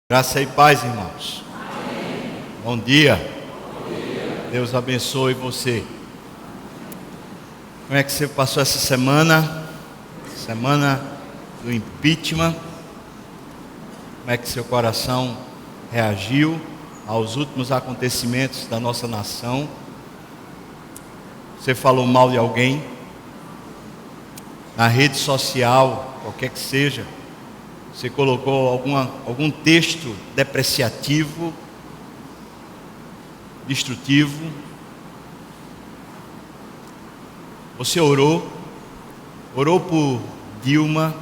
Graça e paz, irmãos. Amém. Bom dia. Bom dia. Deus abençoe você. Como é que você passou essa semana? Semana do impeachment. Como é que seu coração reagiu aos últimos acontecimentos da nossa nação? Você falou mal de alguém? Na rede social, qualquer que seja, você colocou algum texto depreciativo, destrutivo. Você orou por Dilma.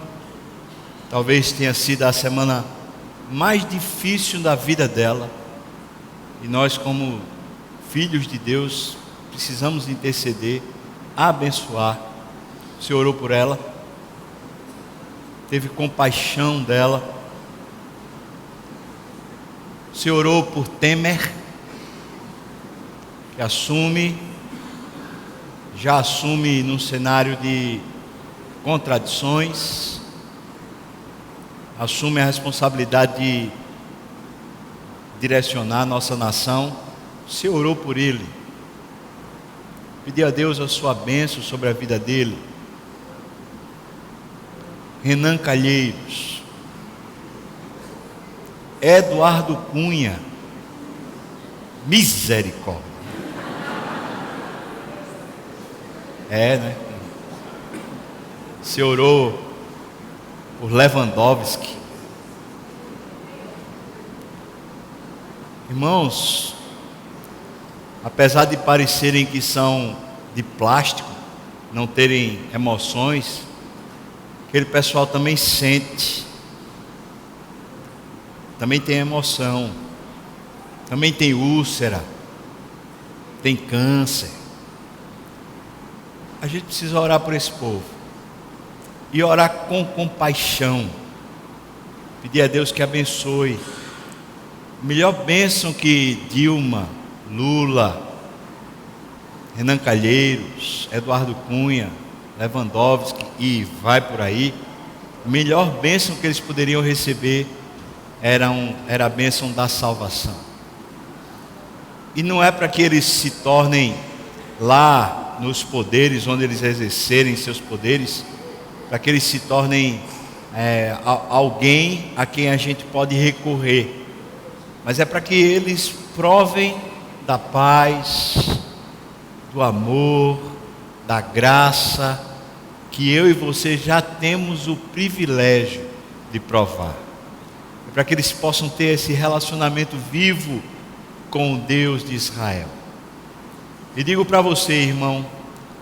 Talvez tenha sido a semana mais difícil da vida dela. E nós, como filhos de Deus, precisamos interceder, abençoar. Você orou por ela? Teve compaixão dela. Você orou por Temer, que já assume num cenário de contradições, assume a responsabilidade de direcionar a nossa nação. Você orou por ele, pediu a Deus a sua bênção sobre a vida dele. Renan Calheiros, Eduardo Cunha, misericórdia. Né? Você orou por Lewandowski. Irmãos, apesar de parecerem que são de plástico, não terem emoções, aquele pessoal também sente, também tem emoção, também tem úlcera, tem câncer. A gente precisa orar por esse povo e orar com compaixão, pedir a Deus que abençoe. Melhor bênção que Dilma, Lula, Renan Calheiros, Eduardo Cunha, Lewandowski e vai por aí. A melhor bênção que eles poderiam receber era a bênção da salvação. E não é para que eles se tornem lá nos poderes, onde eles exercerem seus poderes, para que eles se tornem alguém a quem a gente pode recorrer, mas é para que eles provem da paz, do amor, da graça, que eu e você já temos o privilégio de provar. É para que eles possam ter esse relacionamento vivo com o Deus de Israel. E digo para você, irmão,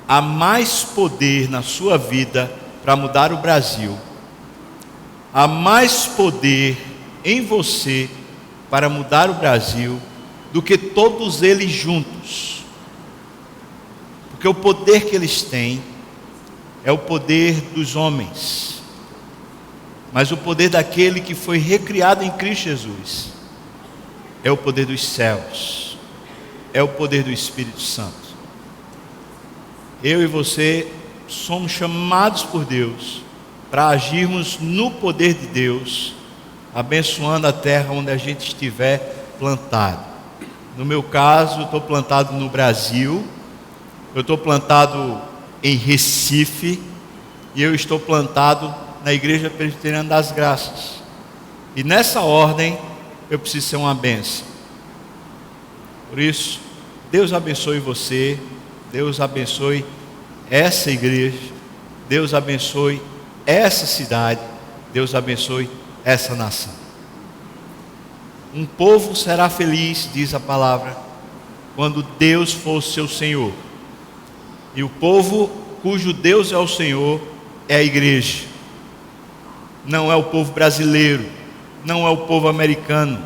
há mais poder na sua vida para mudar o Brasil. Há mais poder em você para mudar o Brasil do que todos eles juntos. Porque o poder que eles têm é o poder dos homens, mas o poder daquele que foi recriado em Cristo Jesus é o poder dos céus, é o poder do Espírito Santo. Eu e você somos chamados por Deus para agirmos no poder de Deus, abençoando a terra onde a gente estiver plantado. No meu caso, eu estou plantado no Brasil, eu estou plantado em Recife, e eu estou plantado na Igreja Presbiteriana das Graças. E nessa ordem eu preciso ser uma bênção. Por isso, Deus abençoe você, Deus abençoe essa igreja, Deus abençoe essa cidade, Deus abençoe essa nação. Um povo será feliz, diz a palavra, quando Deus for seu Senhor. E o povo cujo Deus é o Senhor é a igreja. Não é o povo brasileiro, não é o povo americano,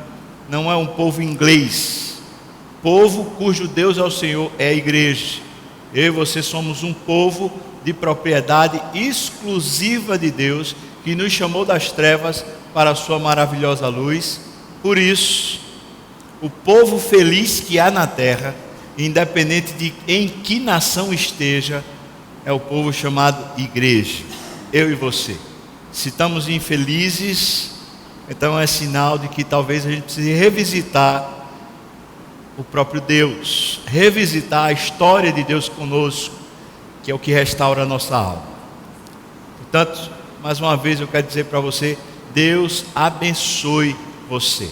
não é um povo inglês. Povo cujo Deus é o Senhor é a igreja. Eu e você somos um povo de propriedade exclusiva de Deus, que nos chamou das trevas para a sua maravilhosa luz. Por isso, o povo feliz que há na terra, independente de em que nação esteja, é o povo chamado igreja. Eu e você. Se estamos infelizes, Então é sinal de que talvez a gente precise revisitar o próprio Deus, revisitar a história de Deus conosco, que é o que restaura a nossa alma. Portanto, mais uma vez eu quero dizer para você, Deus abençoe você.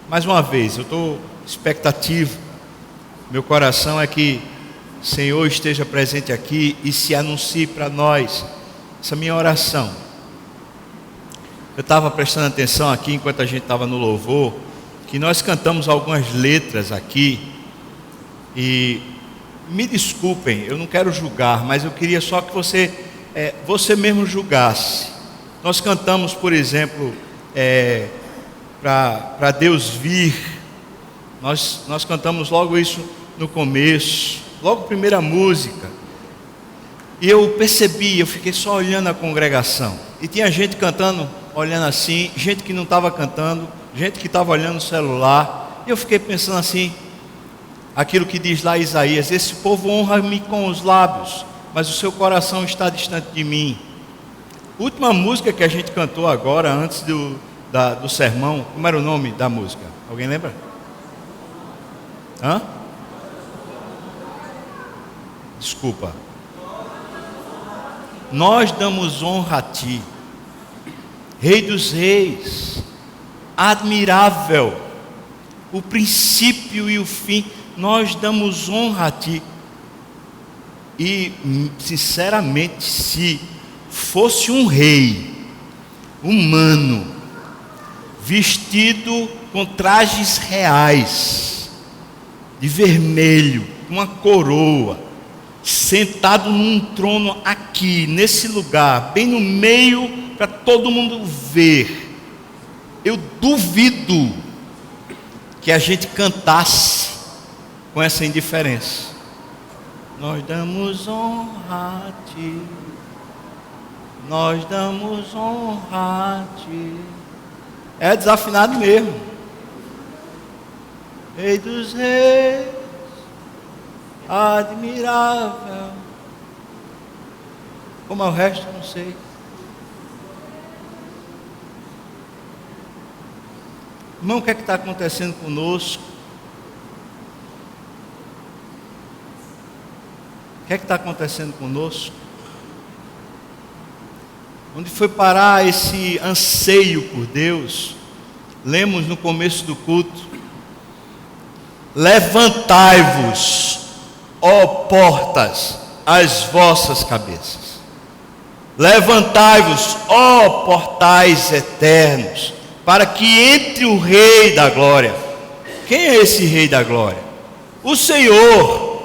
Mais uma vez, eu estou expectativo, meu coração é que o Senhor esteja presente aqui e se anuncie para nós. Essa é a minha oração. Eu estava prestando atenção aqui enquanto a gente estava no louvor, que nós cantamos algumas letras aqui, e me desculpem, eu não quero julgar, mas eu queria só que você mesmo julgasse. Nós cantamos, por exemplo, para Deus vir, nós cantamos logo isso no começo, logo a primeira música, e eu percebi, eu fiquei só olhando a congregação, e tinha gente cantando, olhando assim, gente que não estava cantando, gente que estava olhando o celular, e eu fiquei pensando assim, aquilo que diz lá Isaías: esse povo honra-me com os lábios, mas o seu coração está distante de mim. Última música que a gente cantou agora, antes do sermão, como era o nome da música? Alguém lembra? Hã? Desculpa. Nós damos honra a Ti, Rei dos Reis, admirável, o princípio e o fim, nós damos honra a Ti. E sinceramente, se fosse um rei humano, vestido com trajes reais, de vermelho, uma coroa, sentado num trono aqui, nesse lugar, bem no meio, para todo mundo ver, eu duvido que a gente cantasse com essa indiferença. Nós damos honra a Ti, nós damos honra a Ti. É desafinado mesmo. Rei dos Reis, admirável. Como é o resto, não sei. Irmão, o que é que está acontecendo conosco? O que é que está acontecendo conosco? Onde foi parar esse anseio por Deus? Lemos no começo do culto: levantai-vos, ó portas, as vossas cabeças. Levantai-vos, ó portais eternos, para que entre o Rei da Glória. Quem é esse Rei da Glória? O Senhor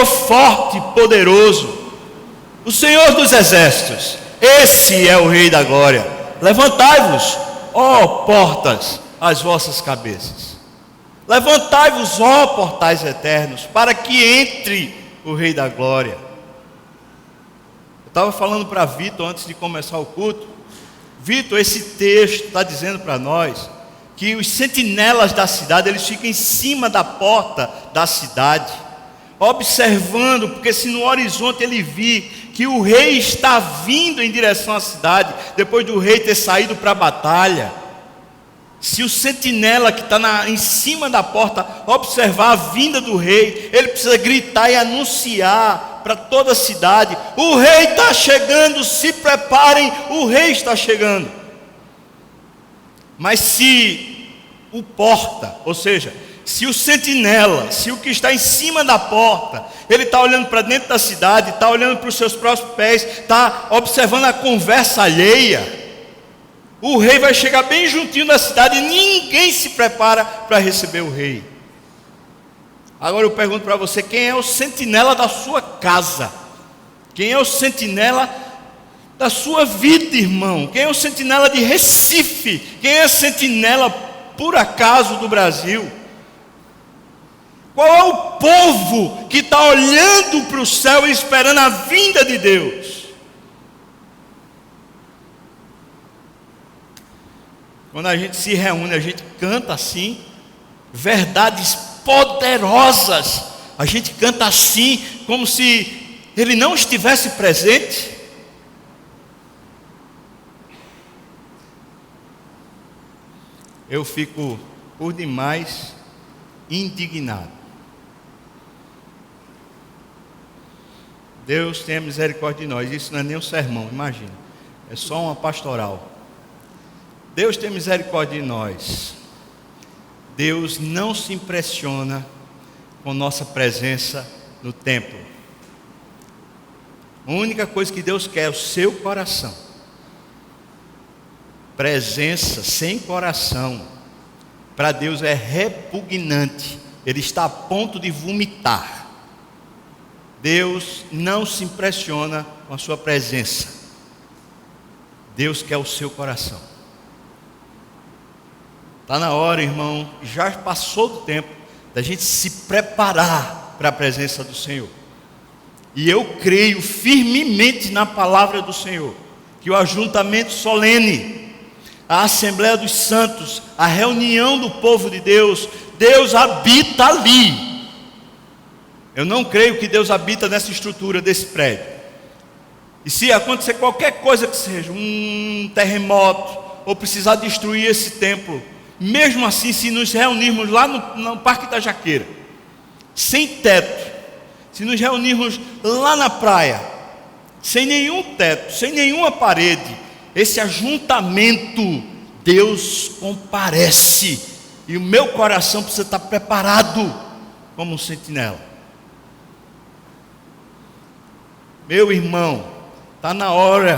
forte e poderoso, o Senhor dos exércitos. Esse é o Rei da Glória. Levantai-vos, ó portas, as vossas cabeças. Levantai-vos, ó portais eternos, para que entre o Rei da Glória. Eu estava falando para Vitor antes de começar o culto. Vitor, esse texto está dizendo para nós que os sentinelas da cidade, eles ficam em cima da porta da cidade, observando, porque se no horizonte ele vir que o rei está vindo em direção à cidade, depois do rei ter saído para a batalha, se o sentinela que está em cima da porta observar a vinda do rei, ele precisa gritar e anunciar para toda a cidade: o rei está chegando, se preparem, o rei está chegando. Mas se o porta, ou seja, se o sentinela, se o que está em cima da porta, ele está olhando para dentro da cidade, está olhando para os seus próprios pés, está observando a conversa alheia, o rei vai chegar bem juntinho da cidade e ninguém se prepara para receber o rei. Agora eu pergunto para você: quem é o sentinela da sua casa? Quem é o sentinela da sua vida, irmão? Quem é o sentinela de Recife? Quem é o sentinela, por acaso, do Brasil? Qual é o povo que está olhando para o céu e esperando a vinda de Deus? Quando a gente se reúne, a gente canta assim, verdades poderosas. A gente canta assim, como se Ele não estivesse presente. eu fico por demais indignado. Deus tenha misericórdia de nós. Isso não é nem um sermão, imagina. É só uma pastoral. Deus tenha misericórdia de nós. Deus não se impressiona com nossa presença no templo. A única coisa que Deus quer é o seu coração. Presença sem coração, para Deus é repugnante. Ele está a ponto de vomitar. Deus não se impressiona com a sua presença. Deus quer o seu coração. Está na hora, irmão, já passou do tempo da gente se preparar para a presença do Senhor. E eu creio firmemente na palavra do Senhor, que o ajuntamento solene, a Assembleia dos Santos, a reunião do povo de Deus, Deus habita ali. Eu não creio que Deus habita nessa estrutura desse prédio. E se acontecer qualquer coisa que seja, um terremoto, ou precisar destruir esse templo, mesmo assim, se nos reunirmos lá no Parque da Jaqueira, sem teto, se nos reunirmos lá na praia, sem nenhum teto, sem nenhuma parede, esse ajuntamento, Deus comparece. E o meu coração precisa estar preparado como um sentinela. Meu irmão, está na hora,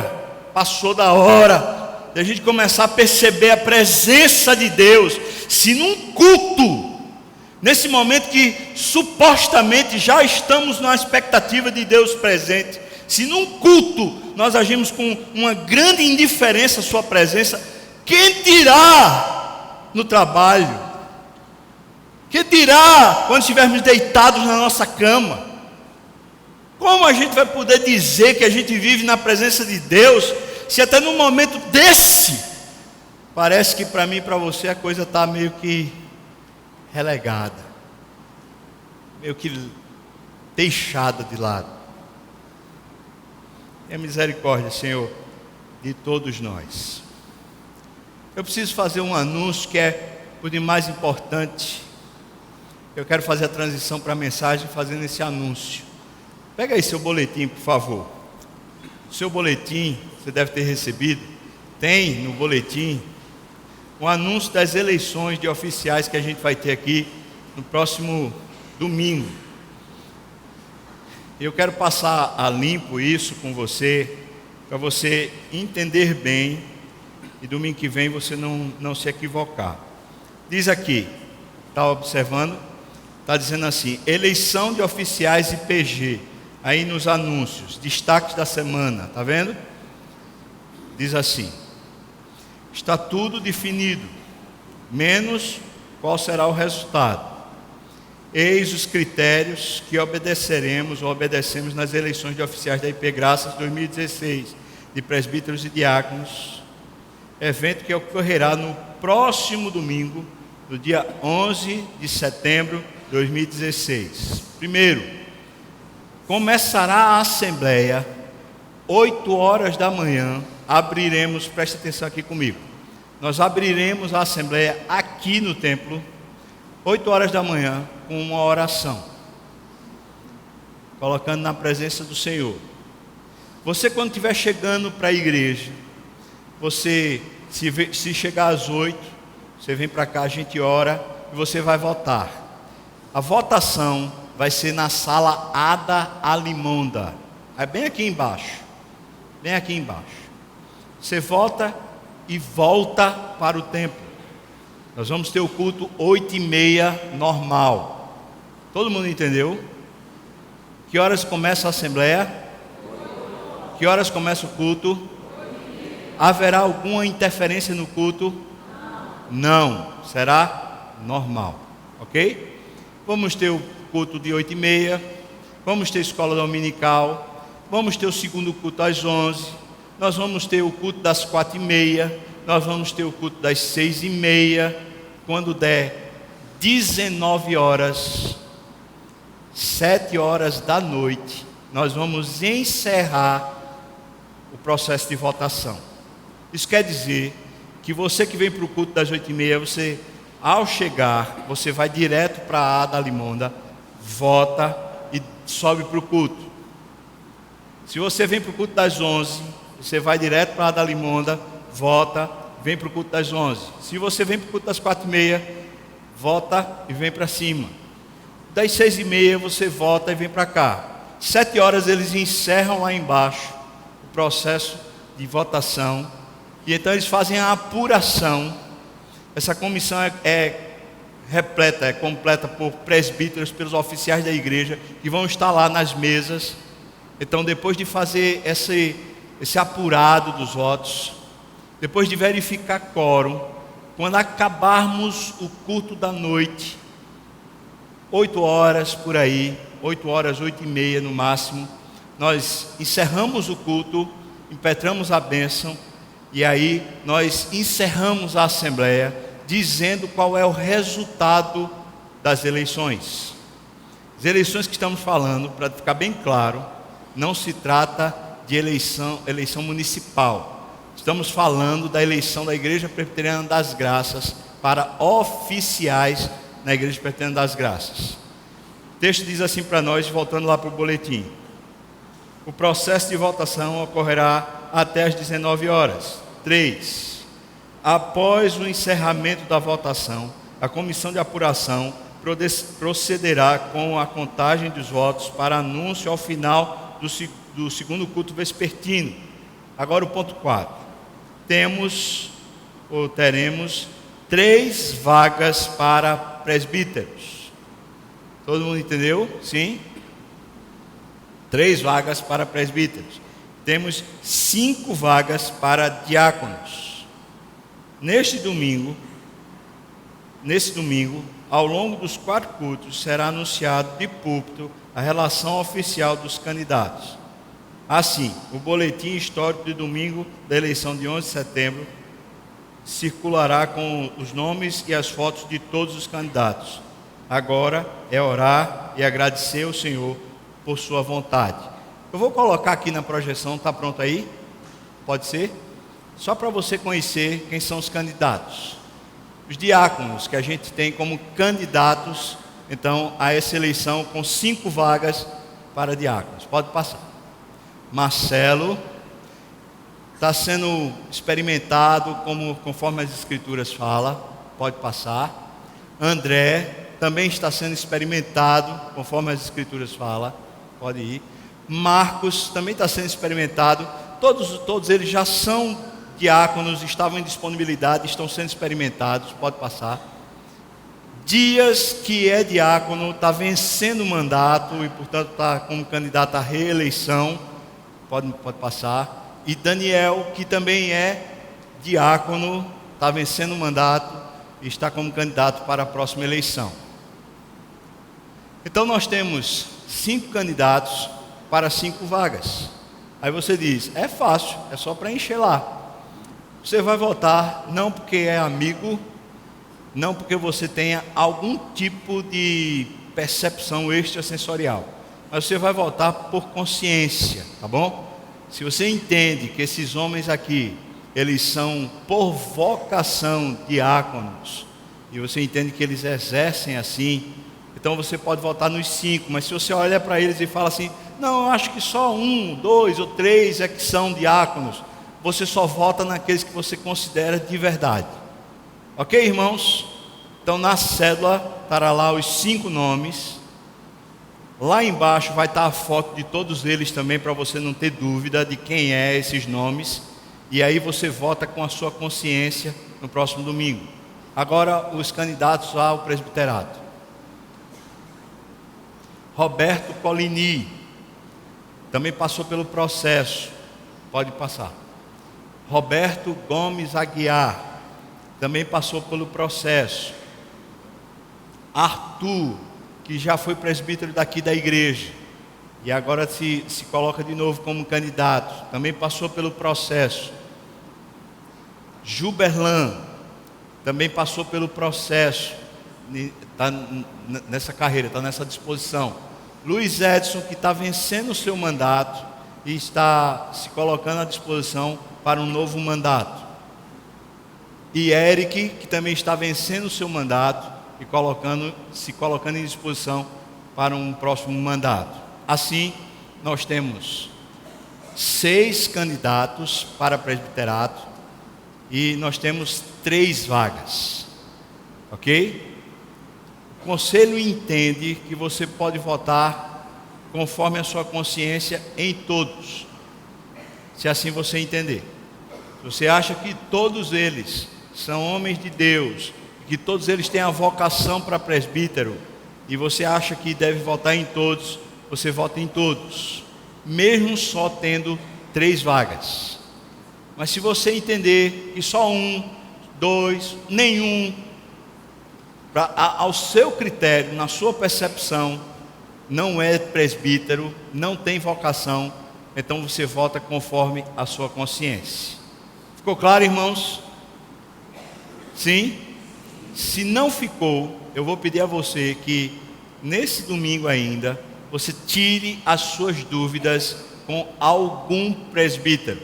passou da hora de a gente começar a perceber a presença de Deus. Se num culto, nesse momento que supostamente já estamos na expectativa de Deus presente, se num culto nós agimos com uma grande indiferença à sua presença, quem dirá no trabalho? Quem dirá quando estivermos deitados na nossa cama? Como a gente vai poder dizer que a gente vive na presença de Deus, se até num momento desse, parece que para mim e para você a coisa está meio que relegada, meio que deixada de lado. Tenha misericórdia, Senhor, de todos nós. Eu preciso fazer um anúncio que é o de mais importante. Eu quero fazer a transição para a mensagem fazendo esse anúncio. Pega aí seu boletim, por favor. O seu boletim, você deve ter recebido. Tem no boletim um anúncio das eleições de oficiais que a gente vai ter aqui no próximo domingo. Eu quero passar a limpo isso com você, para você entender bem e domingo que vem você não se equivocar. Diz aqui, está observando? Está dizendo assim: eleição de oficiais IPG, aí nos anúncios, destaques da semana, está vendo? Diz assim: está tudo definido, menos qual será o resultado. Eis os critérios que obedeceremos ou obedecemos nas eleições de oficiais da IP Graças 2016, de presbíteros e diáconos, evento que ocorrerá no próximo domingo, no dia 11 de setembro de 2016. Primeiro, começará a assembleia, 8 horas da manhã, abriremos, preste atenção aqui comigo, nós abriremos a assembleia aqui no templo, 8 horas da manhã, com uma oração, colocando na presença do Senhor. Você, quando estiver chegando para a igreja, você, se chegar às 8, você vem para cá, a gente ora e você vai votar. A votação vai ser na sala Ada Alimonda, é bem aqui embaixo, bem aqui embaixo. Você vota e volta para o templo. Nós vamos ter o culto 8h30 normal. Todo mundo entendeu? Que horas começa a assembleia? Que horas começa o culto? Haverá alguma interferência no culto? Não. Será normal. Ok? Vamos ter o culto de 8h30. Vamos ter escola dominical. Vamos ter o segundo culto às 11h. Nós vamos ter o culto das 4h30. Nós vamos ter o culto das 6h30, quando der 19 horas, 7 horas da noite, nós vamos encerrar o processo de votação. Isso quer dizer que você que vem para o culto das 8h30, você, ao chegar, você vai direto para a Adalimonda, volta e sobe para o culto. Se você vem para o culto das 11, você vai direto para a Adalimonda, volta, vem para o culto das 11. Se você vem para o culto das 4h30, volta e vem para cima. Das 6h30 você volta e vem para cá. 7 horas eles encerram lá embaixo o processo de votação. E então eles fazem a apuração. Essa comissão é repleta, é completa por presbíteros, pelos oficiais da igreja, que vão estar lá nas mesas. Então, depois de fazer esse apurado dos votos, depois de verificar quórum, quando acabarmos o culto da noite, 8 horas por aí, 8 horas, 8h30 no máximo, nós encerramos o culto, impetramos a bênção, e aí nós encerramos a assembleia, dizendo qual é o resultado das eleições. As eleições que estamos falando, para ficar bem claro, não se trata de eleição municipal. Estamos falando da eleição da Igreja Presbiteriana das Graças para oficiais na Igreja Presbiteriana das Graças. O texto diz assim para nós, voltando lá para o boletim: o processo de votação ocorrerá até às 19 horas. 3. Após o encerramento da votação, a comissão de apuração procederá com a contagem dos votos para anúncio ao final do segundo culto vespertino. Agora o ponto 4. Teremos 3 vagas para presbíteros. Todo mundo entendeu? Sim? 3 vagas para presbíteros. Temos 5 vagas para diáconos. Nesse domingo, ao longo dos 4 cultos, será anunciado de púlpito a relação oficial dos candidatos. Assim, o boletim histórico de domingo da eleição de 11 de setembro circulará com os nomes e as fotos de todos os candidatos. Agora é orar e agradecer ao Senhor por sua vontade. Eu vou colocar aqui na projeção, está pronto aí? Pode ser? Só para você conhecer quem são os candidatos. Os diáconos que a gente tem como candidatos, então, a essa eleição com 5 vagas para diáconos. Pode passar. Marcelo está sendo experimentado conforme as escrituras falam. Pode passar. André também está sendo experimentado conforme as escrituras falam. Pode ir. Marcos também está sendo experimentado. Todos eles já são diáconos, estavam em disponibilidade, estão sendo experimentados. Pode passar. Dias, que é diácono, está vencendo o mandato e, portanto, está como candidato à reeleição. Pode passar. E Daniel, que também é diácono, está vencendo o mandato e está como candidato para a próxima eleição. Então nós temos 5 candidatos para 5 vagas. Aí você diz, é fácil, é só preencher lá. Você vai votar não porque é amigo, não porque você tenha algum tipo de percepção extrasensorial, mas você vai votar por consciência, tá bom? Se você entende que esses homens aqui, eles são por vocação diáconos, e você entende que eles exercem assim, então você pode votar nos 5, mas se você olha para eles e fala assim, não, eu acho que só 1, 2 ou 3 é que são diáconos, você só vota naqueles que você considera de verdade. Ok, irmãos? Então na cédula estará lá os 5 nomes. Lá embaixo vai estar a foto de todos eles também, para você não ter dúvida de quem é esses nomes. E aí você vota com a sua consciência no próximo domingo. Agora os candidatos ao presbiterato. Roberto Colini também passou pelo processo. Pode passar. Roberto Gomes Aguiar também passou pelo processo. Arthur, que já foi presbítero daqui da igreja e agora se coloca de novo como candidato, também passou pelo processo. Juberlan também passou pelo processo, está nessa carreira, está nessa disposição. Luiz Edson, que está vencendo o seu mandato e está se colocando à disposição para um novo mandato. e Eric, que também está vencendo o seu mandato e se colocando em disposição para um próximo mandato. Assim, nós temos 6 candidatos para presbiterato e nós temos 3 vagas, ok? O conselho entende que você pode votar conforme a sua consciência em todos, se assim você entender. Se você acha que todos eles são homens de Deus, que todos eles têm a vocação para presbítero, e você acha que deve votar em todos, você vota em todos, mesmo só tendo 3 vagas. Mas se você entender que só 1, 2, nenhum, ao seu critério, na sua percepção, não é presbítero, não tem vocação, então você vota conforme a sua consciência. Ficou claro, irmãos? Sim? Se não ficou, eu vou pedir a você que nesse domingo ainda você tire as suas dúvidas com algum presbítero.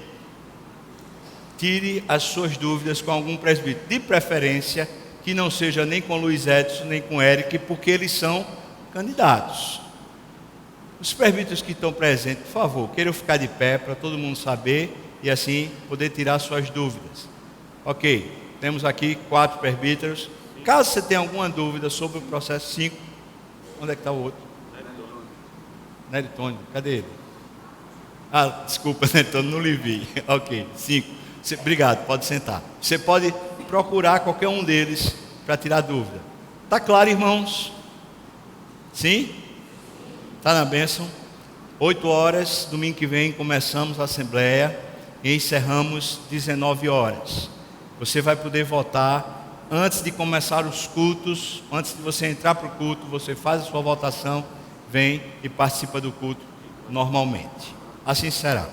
Tire as suas dúvidas com algum presbítero, de preferência que não seja nem com Luiz Edson nem com Eric, porque eles são candidatos. Os presbíteros que estão presentes, por favor, queiram ficar de pé para todo mundo saber e assim poder tirar suas dúvidas. Ok, temos aqui 4 presbíteros. Caso você tenha alguma dúvida sobre o processo 5, onde é que está o outro? Neritônio, cadê ele? Ah, desculpa, Neritônio, não lhe vi. Ok, 5. Obrigado, pode sentar. Você pode procurar qualquer um deles para tirar dúvida. Está claro, irmãos? Sim? Está na bênção? 8 horas, domingo que vem, começamos a assembleia e encerramos 19 horas. Você vai poder votar antes de começar os cultos. Antes de você entrar para o culto, você faz a sua votação, vem e participa do culto normalmente. Assim será.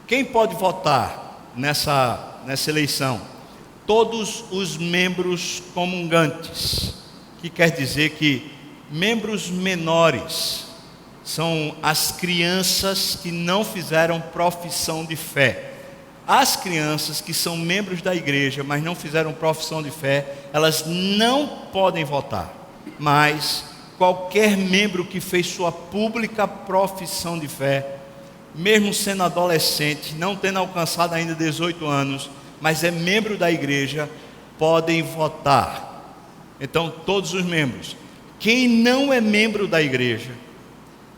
Quem pode votar nessa eleição? Todos os membros comungantes, que quer dizer que membros menores são as crianças que não fizeram profissão de fé. As crianças que são membros da igreja, mas não fizeram profissão de fé, elas não podem votar. Mas qualquer membro que fez sua pública profissão de fé, mesmo sendo adolescente, não tendo alcançado ainda 18 anos, mas é membro da igreja, podem votar. Então, todos os membros. Quem não é membro da igreja,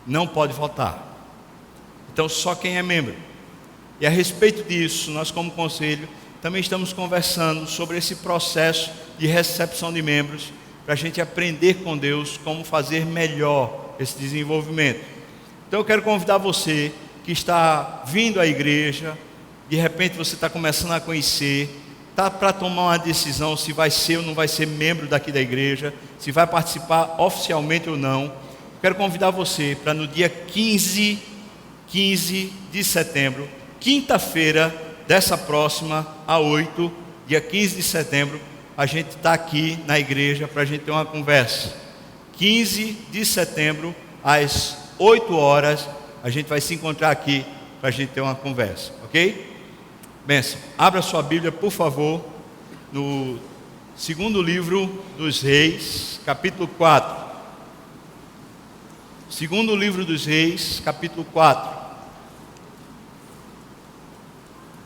não pode votar. Então, só quem é membro. E a respeito disso, nós como conselho, também estamos conversando sobre esse processo de recepção de membros, para a gente aprender com Deus como fazer melhor esse desenvolvimento. Então, eu quero convidar você que está vindo à igreja, de repente você está começando a conhecer, está para tomar uma decisão se vai ser ou não vai ser membro daqui da igreja, se vai participar oficialmente ou não. Quero convidar você para no dia 15 de setembro, quinta-feira dessa próxima, a 8, dia 15 de setembro, a gente está aqui na igreja para a gente ter uma conversa. 15 de setembro, às 8 horas, a gente vai se encontrar aqui para a gente ter uma conversa, ok? Bênção. Abra sua Bíblia, por favor, no 2º livro dos Reis, capítulo 4. 2º livro dos Reis, capítulo 4,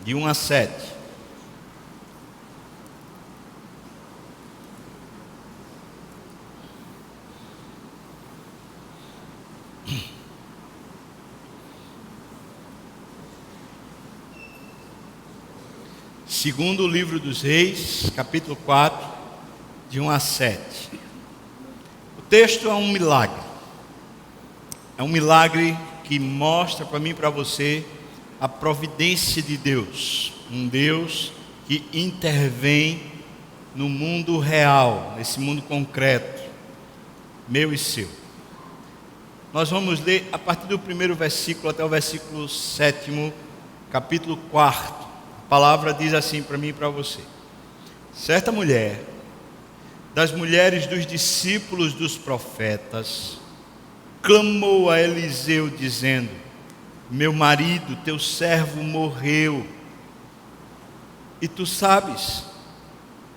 de 1 a 7. Segundo livro dos Reis, capítulo 4, de 1 a 7. O texto é um milagre. É um milagre que mostra para mim e para você a providência de Deus. Um Deus que intervém no mundo real, nesse mundo concreto, meu e seu. Nós vamos ler a partir do 1º versículo até o versículo 7º, capítulo 4. A palavra diz assim para mim e para você: certa mulher, das mulheres dos discípulos dos profetas, clamou a Eliseu dizendo: meu marido, teu servo, morreu, E tu sabes,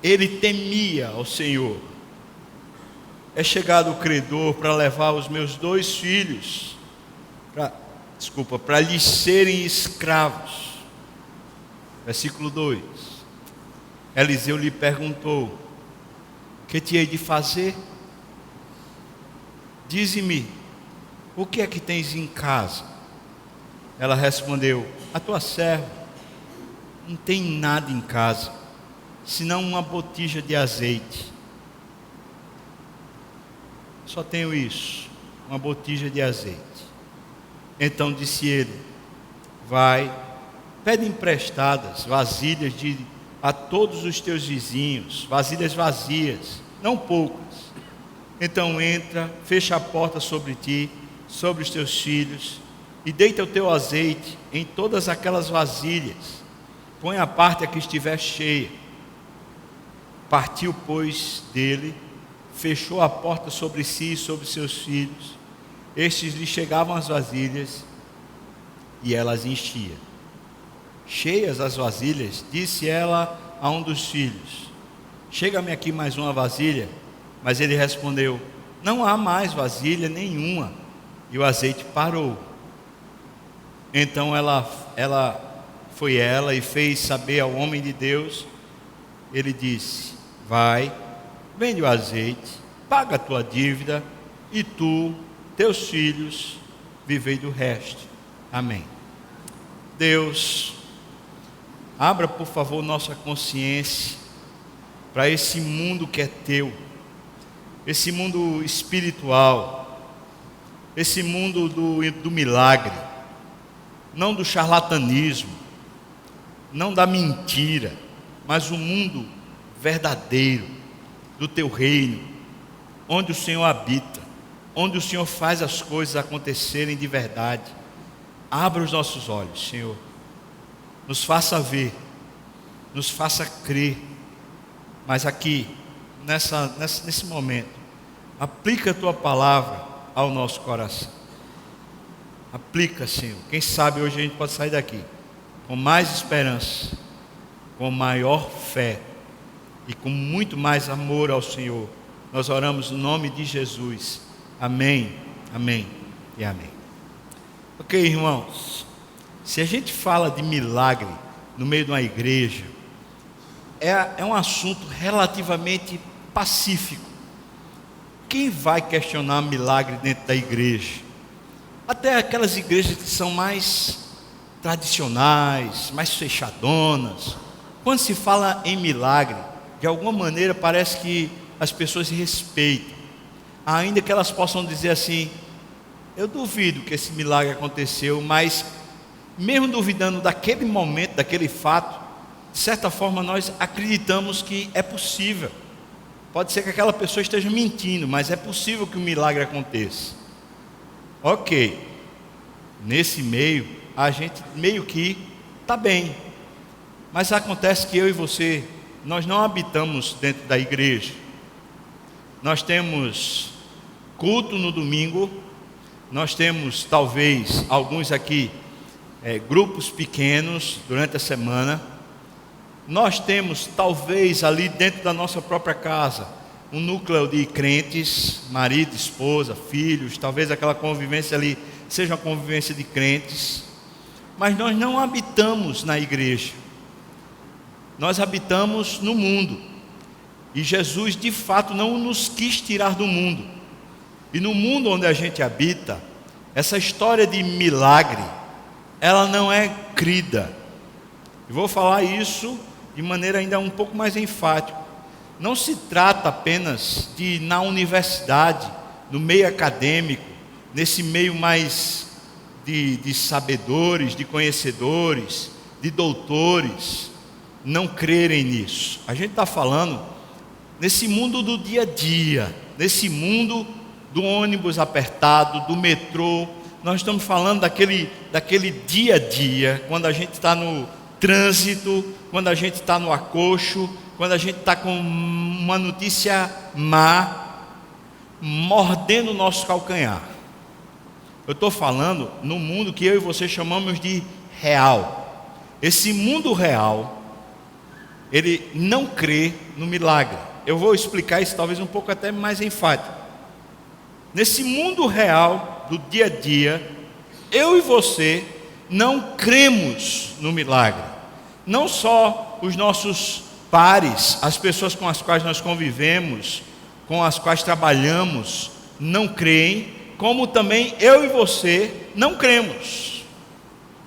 ele temia ao Senhor. É chegado o credor para levar os meus 2 filhos, para lhes serem escravos. Versículo 2. Eliseu lhe perguntou: que te hei de fazer? Dize-me, o que é que tens em casa? Ela respondeu: a tua serva não tem nada em casa, senão uma botija de azeite. Só tenho isso, uma botija de azeite. Então disse ele: vai, pede emprestadas vasilhas a todos os teus vizinhos, vasilhas vazias, não poucas. Então entra, fecha a porta sobre ti, sobre os teus filhos, e deita o teu azeite em todas aquelas vasilhas. Põe a parte a que estiver cheia. Partiu, pois, dele, fechou a porta sobre si e sobre seus filhos. Estes lhe chegavam as vasilhas, e elas enchia. Cheias as vasilhas, disse ela a um dos filhos: chega-me aqui mais uma vasilha. Mas ele respondeu: não há mais vasilha nenhuma. E o azeite parou. Então foi e fez saber ao homem de Deus. Ele disse: vai, vende o azeite, paga a tua dívida, e tu, teus filhos, vivei do resto. Amém. Deus, abra por favor nossa consciência para esse mundo que é teu, esse mundo espiritual, esse mundo do milagre, não do charlatanismo, não da mentira, mas o mundo verdadeiro do teu reino, onde o Senhor habita, onde o Senhor faz as coisas acontecerem de verdade. Abra os nossos olhos, Senhor, nos faça ver, nos faça crer, mas aqui, nesse momento, aplica a tua palavra ao nosso coração. Aplica, Senhor. Quem sabe hoje a gente pode sair daqui com mais esperança, com maior fé e com muito mais amor ao Senhor. Nós oramos no nome de Jesus. Amém, amém e amém. Ok, irmãos, se a gente fala de milagre no meio de uma igreja, é um assunto relativamente pacífico. Quem vai questionar milagre dentro da igreja? Até aquelas igrejas que são mais tradicionais, mais fechadonas, quando se fala em milagre, de alguma maneira parece que as pessoas se respeitam, ainda que elas possam dizer assim: eu duvido que esse milagre aconteceu, mas mesmo duvidando daquele momento, daquele fato, de certa forma nós acreditamos que é possível. Pode ser que aquela pessoa esteja mentindo, mas é possível que o milagre aconteça. Ok, nesse meio, a gente meio que está bem, mas acontece que eu e você, nós não habitamos dentro da igreja. Nós temos culto no domingo, nós temos talvez alguns aqui, grupos pequenos durante a semana. Nós temos talvez ali dentro da nossa própria casa um núcleo de crentes, marido, esposa, filhos, talvez aquela convivência ali seja uma convivência de crentes, mas nós não habitamos na igreja, nós habitamos no mundo, e Jesus de fato não nos quis tirar do mundo, e no mundo onde a gente habita, essa história de milagre, ela não é crida. E vou falar isso de maneira ainda um pouco mais enfática. Não se trata apenas de, na universidade, no meio acadêmico, nesse meio mais de sabedores, de conhecedores, de doutores, não crerem nisso. A gente está falando nesse mundo do dia a dia, nesse mundo do ônibus apertado, do metrô. Nós estamos falando daquele dia a dia, quando a gente está no trânsito, quando a gente está no acocho, quando a gente está com uma notícia má mordendo o nosso calcanhar. Eu estou falando no mundo que eu e você chamamos de real. Esse mundo real ele não crê no milagre. Eu vou explicar isso talvez um pouco até mais enfático. Nesse mundo real, do dia a dia, eu e você não cremos no milagre. Não só os nossos pares, as pessoas com as quais nós convivemos, com as quais trabalhamos, não creem, como também eu e você não cremos.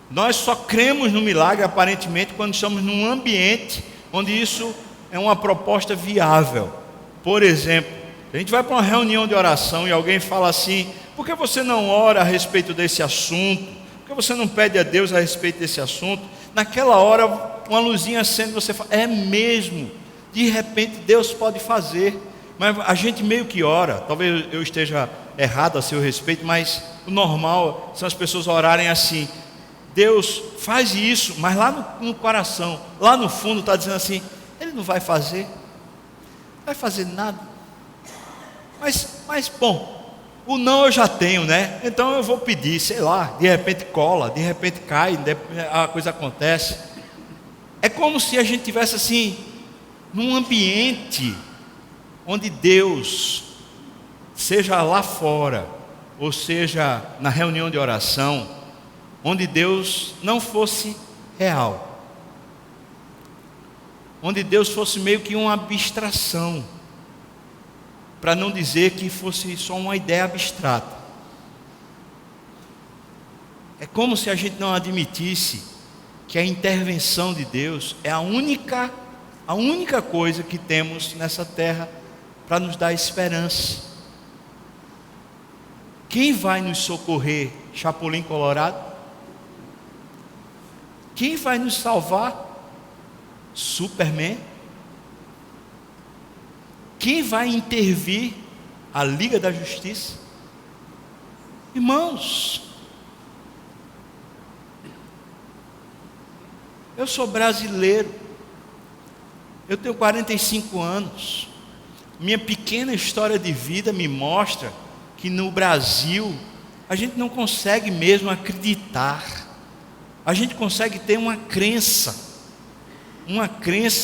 Nós só cremos no milagre aparentemente quando estamos num ambiente onde isso é uma proposta viável. Por exemplo, a gente vai para uma reunião de oração e alguém fala assim: por que você não ora a respeito desse assunto? Por que você não pede a Deus a respeito desse assunto? Naquela hora, uma luzinha acende, você fala: é mesmo, de repente Deus pode fazer. Mas a gente meio que ora, talvez eu esteja errado a seu respeito, mas o normal são as pessoas orarem assim: Deus faz isso, mas lá no coração, lá no fundo está dizendo assim: Ele não vai fazer, não vai fazer nada. Mas bom, o não eu já tenho, né? Então eu vou pedir, sei lá, de repente cola, de repente cai, a coisa acontece. É como se a gente tivesse assim, num ambiente onde Deus, seja lá fora, ou seja na reunião de oração, onde Deus não fosse real, onde Deus fosse meio que uma abstração, para não dizer que fosse só uma ideia abstrata. É como se a gente não admitisse que a intervenção de Deus é a única coisa que temos nessa terra para nos dar esperança. Quem vai nos socorrer, Chapolin Colorado? Quem vai nos salvar? Superman? Quem vai intervir? A Liga da Justiça? Irmãos, eu sou brasileiro, eu tenho 45 anos, minha pequena história de vida me mostra que no Brasil a gente não consegue mesmo acreditar, a gente consegue ter uma crença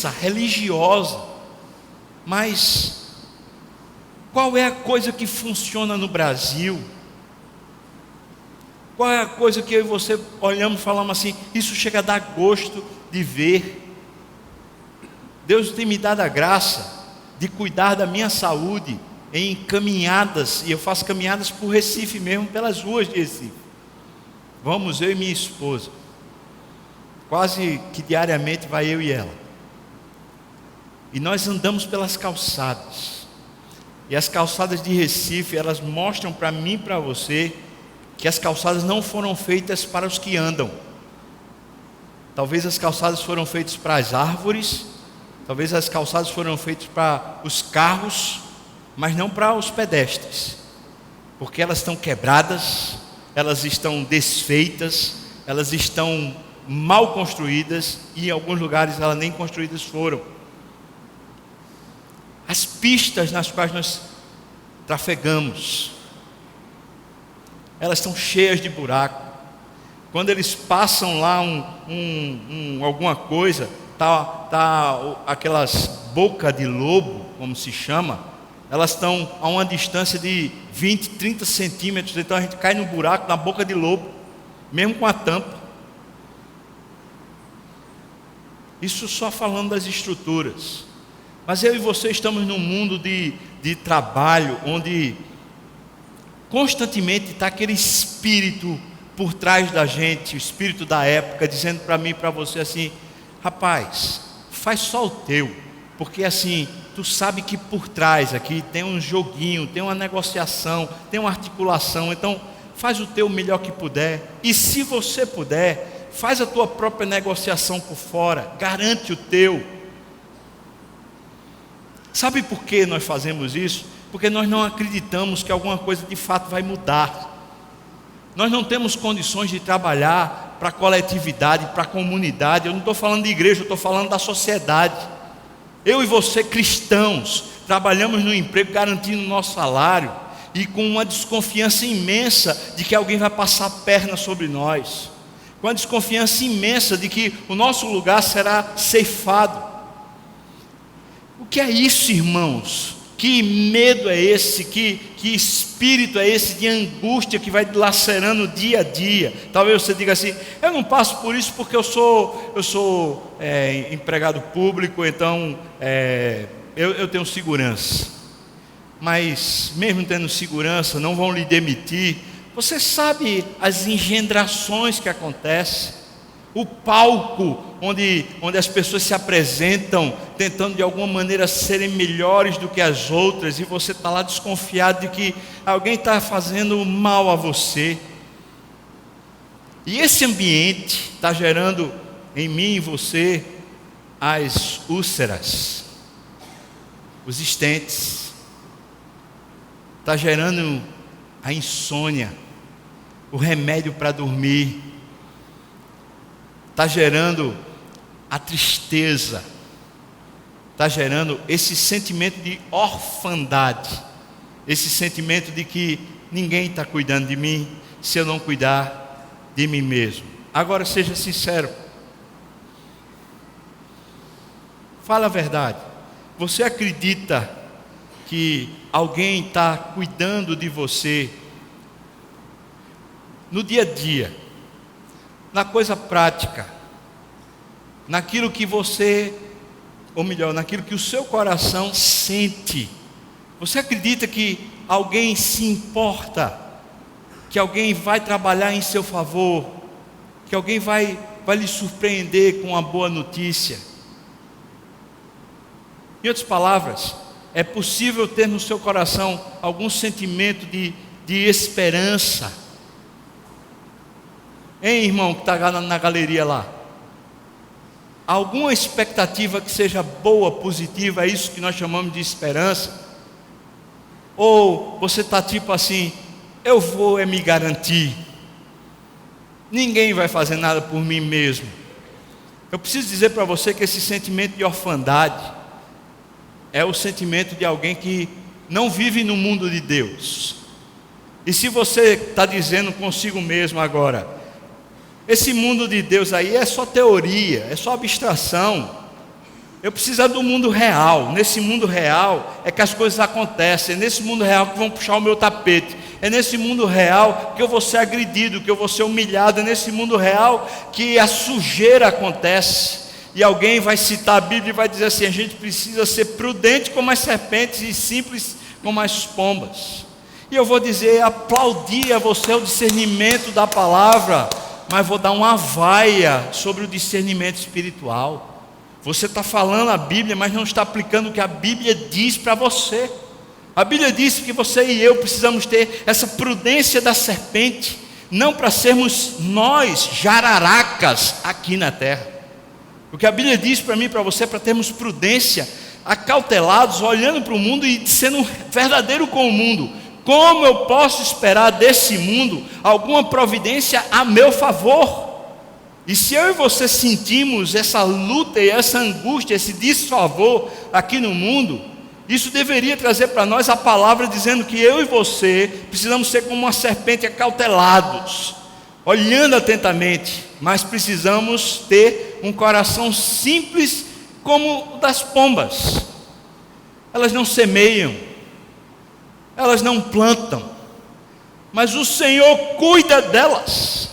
religiosa, mas qual é a coisa que funciona no Brasil? Qual é a coisa que eu e você olhamos e falamos assim: isso chega a dar gosto de ver? Deus tem me dado a graça de cuidar da minha saúde em caminhadas, e eu faço caminhadas por Recife mesmo, pelas ruas de Recife. Vamos, eu e minha esposa, quase que diariamente vai eu e ela. E nós andamos pelas calçadas, e as calçadas de Recife, elas mostram para mim e para você que as calçadas não foram feitas para os que andam. Talvez as calçadas foram feitas para as árvores, talvez as calçadas foram feitas para os carros, mas não para os pedestres, porque elas estão quebradas, elas estão desfeitas, elas estão mal construídas, e em alguns lugares elas nem construídas foram. As pistas nas quais nós trafegamos, elas estão cheias de buraco. Quando eles passam lá alguma coisa, tá aquelas bocas de lobo, como se chama, elas estão a uma distância de 20, 30 centímetros, então a gente cai no buraco, na boca de lobo, mesmo com a tampa. Isso só falando das estruturas. Mas eu e você estamos num mundo de trabalho, onde constantemente está aquele espírito por trás da gente, o espírito da época, dizendo para mim e para você assim: rapaz, faz só o teu, porque assim, tu sabe que por trás aqui tem um joguinho, tem uma negociação, tem uma articulação, então faz o teu melhor que puder, e se você puder, faz a tua própria negociação por fora, garante o teu. Sabe por que nós fazemos isso? Porque nós não acreditamos que alguma coisa de fato vai mudar. Nós não temos condições de trabalhar para a coletividade, para a comunidade. Eu não estou falando de igreja, eu estou falando da sociedade. Eu e você, cristãos, trabalhamos no emprego garantindo o nosso salário, e com uma desconfiança imensa de que alguém vai passar a perna sobre nós, com a desconfiança imensa de que o nosso lugar será ceifado. que é isso, irmãos? Que medo é esse? Que espírito é esse de angústia que vai lacerando dia a dia? Talvez você diga assim: eu não passo por isso porque eu sou empregado público, então eu tenho segurança. Mas mesmo tendo segurança, não vão lhe demitir. Você sabe as engendrações que acontecem? O palco onde as pessoas se apresentam tentando de alguma maneira serem melhores do que as outras, e você está lá desconfiado de que alguém está fazendo mal a você. E esse ambiente está gerando em mim e em você as úlceras, os estentes, está gerando a insônia, o remédio para dormir, está gerando a tristeza, está gerando esse sentimento de orfandade, esse sentimento de que ninguém está cuidando de mim se eu não cuidar de mim mesmo. Agora seja sincero, fala a verdade. Você acredita que alguém está cuidando de você no dia a dia, na coisa prática, naquilo que você, ou melhor, naquilo que o seu coração sente? Você acredita que alguém se importa, que alguém vai trabalhar em seu favor, que alguém vai lhe surpreender com uma boa notícia? Em outras palavras, é possível ter no seu coração algum sentimento de esperança? Hein, irmão, que está na galeria lá? Alguma expectativa que seja boa, positiva, é isso que nós chamamos de esperança? Ou você está tipo assim: eu vou me garantir, ninguém vai fazer nada por mim mesmo? Eu preciso dizer para você que esse sentimento de orfandade é o sentimento de alguém que não vive no mundo de Deus. E se você está dizendo consigo mesmo agora: esse mundo de Deus aí é só teoria, é só abstração, eu preciso do mundo real. Nesse mundo real é que as coisas acontecem, é nesse mundo real que vão puxar o meu tapete, é nesse mundo real que eu vou ser agredido, que eu vou ser humilhado, é nesse mundo real que a sujeira acontece. E alguém vai citar a Bíblia e vai dizer assim: a gente precisa ser prudente como as serpentes e simples como as pombas. E eu vou dizer, aplaudir a você o discernimento da palavra, mas vou dar uma vaia sobre o discernimento espiritual. Você está falando a Bíblia, mas não está aplicando o que a Bíblia diz para você. A Bíblia diz que você e eu precisamos ter essa prudência da serpente, não para sermos nós jararacas aqui na terra. O que a Bíblia diz para mim e para você é para termos prudência, acautelados, olhando para o mundo e sendo verdadeiro com o mundo. Como eu posso esperar desse mundo alguma providência a meu favor? E se eu e você sentimos essa luta e essa angústia, esse desfavor aqui no mundo, isso deveria trazer para nós a palavra dizendo que eu e você precisamos ser como uma serpente, acautelados, olhando atentamente, mas precisamos ter um coração simples como o das pombas. Elas não semeiam, elas não plantam, mas o Senhor cuida delas.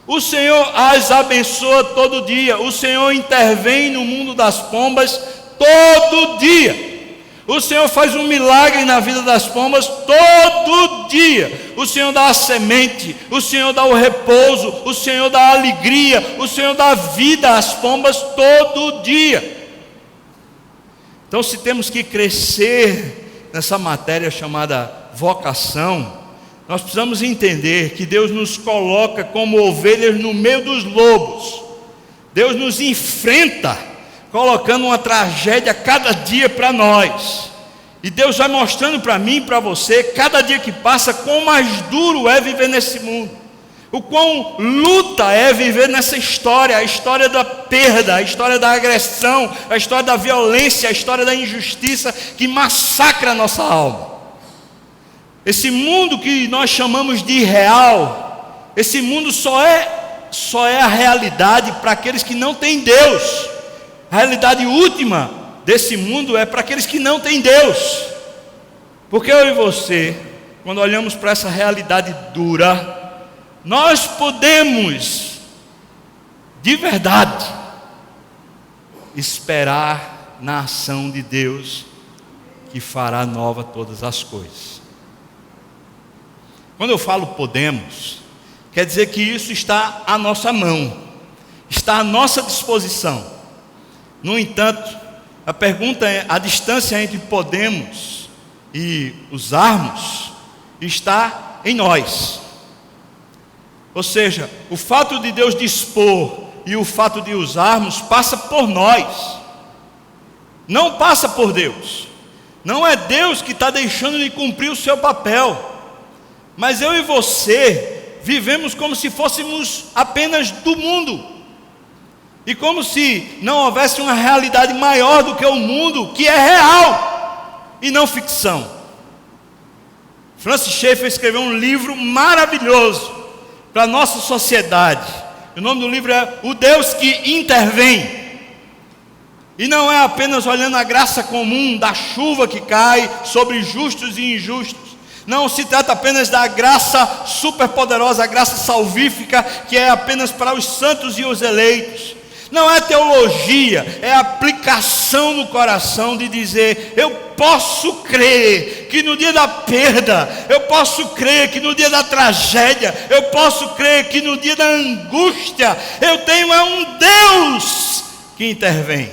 O Senhor as abençoa todo dia. O Senhor intervém no mundo das pombas todo dia. O Senhor faz um milagre na vida das pombas todo dia. O Senhor dá a semente, o Senhor dá o repouso, o Senhor dá a alegria, o Senhor dá a vida às pombas todo dia. Então, se temos que crescer nessa matéria chamada vocação, nós precisamos entender que Deus nos coloca como ovelhas no meio dos lobos. Deus nos enfrenta, colocando uma tragédia cada dia para nós. E Deus vai mostrando para mim e para você, cada dia que passa, quão mais duro é viver nesse mundo, o quão luta é viver nessa história, a história da perda, a história da agressão, a história da violência, a história da injustiça que massacra a nossa alma. Esse mundo que nós chamamos de real, esse mundo só é a realidade para aqueles que não têm Deus. A realidade última desse mundo é para aqueles que não têm Deus. Porque eu e você, quando olhamos para essa realidade dura, nós podemos, de verdade, esperar na ação de Deus, que fará nova todas as coisas. Quando eu falo podemos, quer dizer que isso está à nossa mão, está à nossa disposição. No entanto, a pergunta é: a distância entre podemos e usarmos está em nós. Ou seja, o fato de Deus dispor e o fato de usarmos passa por nós, não passa por Deus. Não é Deus que está deixando de cumprir o seu papel, mas eu e você vivemos como se fôssemos apenas do mundo, e como se não houvesse uma realidade maior do que o mundo, que é real e não ficção. Francis Schaeffer escreveu um livro maravilhoso para a nossa sociedade. O nome do livro é O Deus que Intervém. E não é apenas olhando a graça comum da chuva que cai sobre justos e injustos. Não se trata apenas da graça superpoderosa, a graça salvífica, que é apenas para os santos e os eleitos. Não é teologia, é aplicação no coração de dizer: eu posso crer que no dia da perda, eu posso crer que no dia da tragédia, eu posso crer que no dia da angústia, eu tenho um Deus que intervém.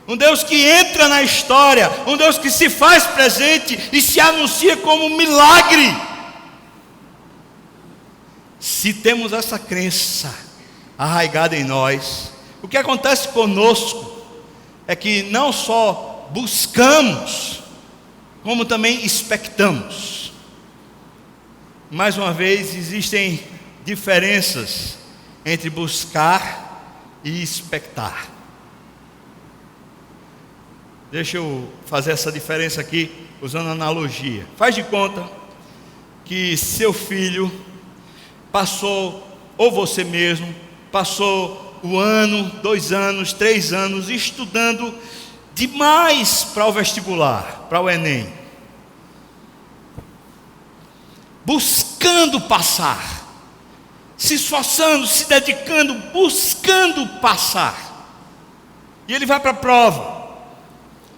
Um Deus que entra na história, um Deus que se faz presente e se anuncia como um milagre. Se temos essa crença arraigada em nós, o que acontece conosco é que não só buscamos, como também expectamos. Mais uma vez, existem diferenças entre buscar e expectar. Deixa eu fazer essa diferença aqui usando analogia. Faz de conta que seu filho passou, ou você mesmo, passou um ano, 2 anos, 3 anos estudando demais para o vestibular, para o Enem, buscando passar, se esforçando, se dedicando, buscando passar. E ele vai para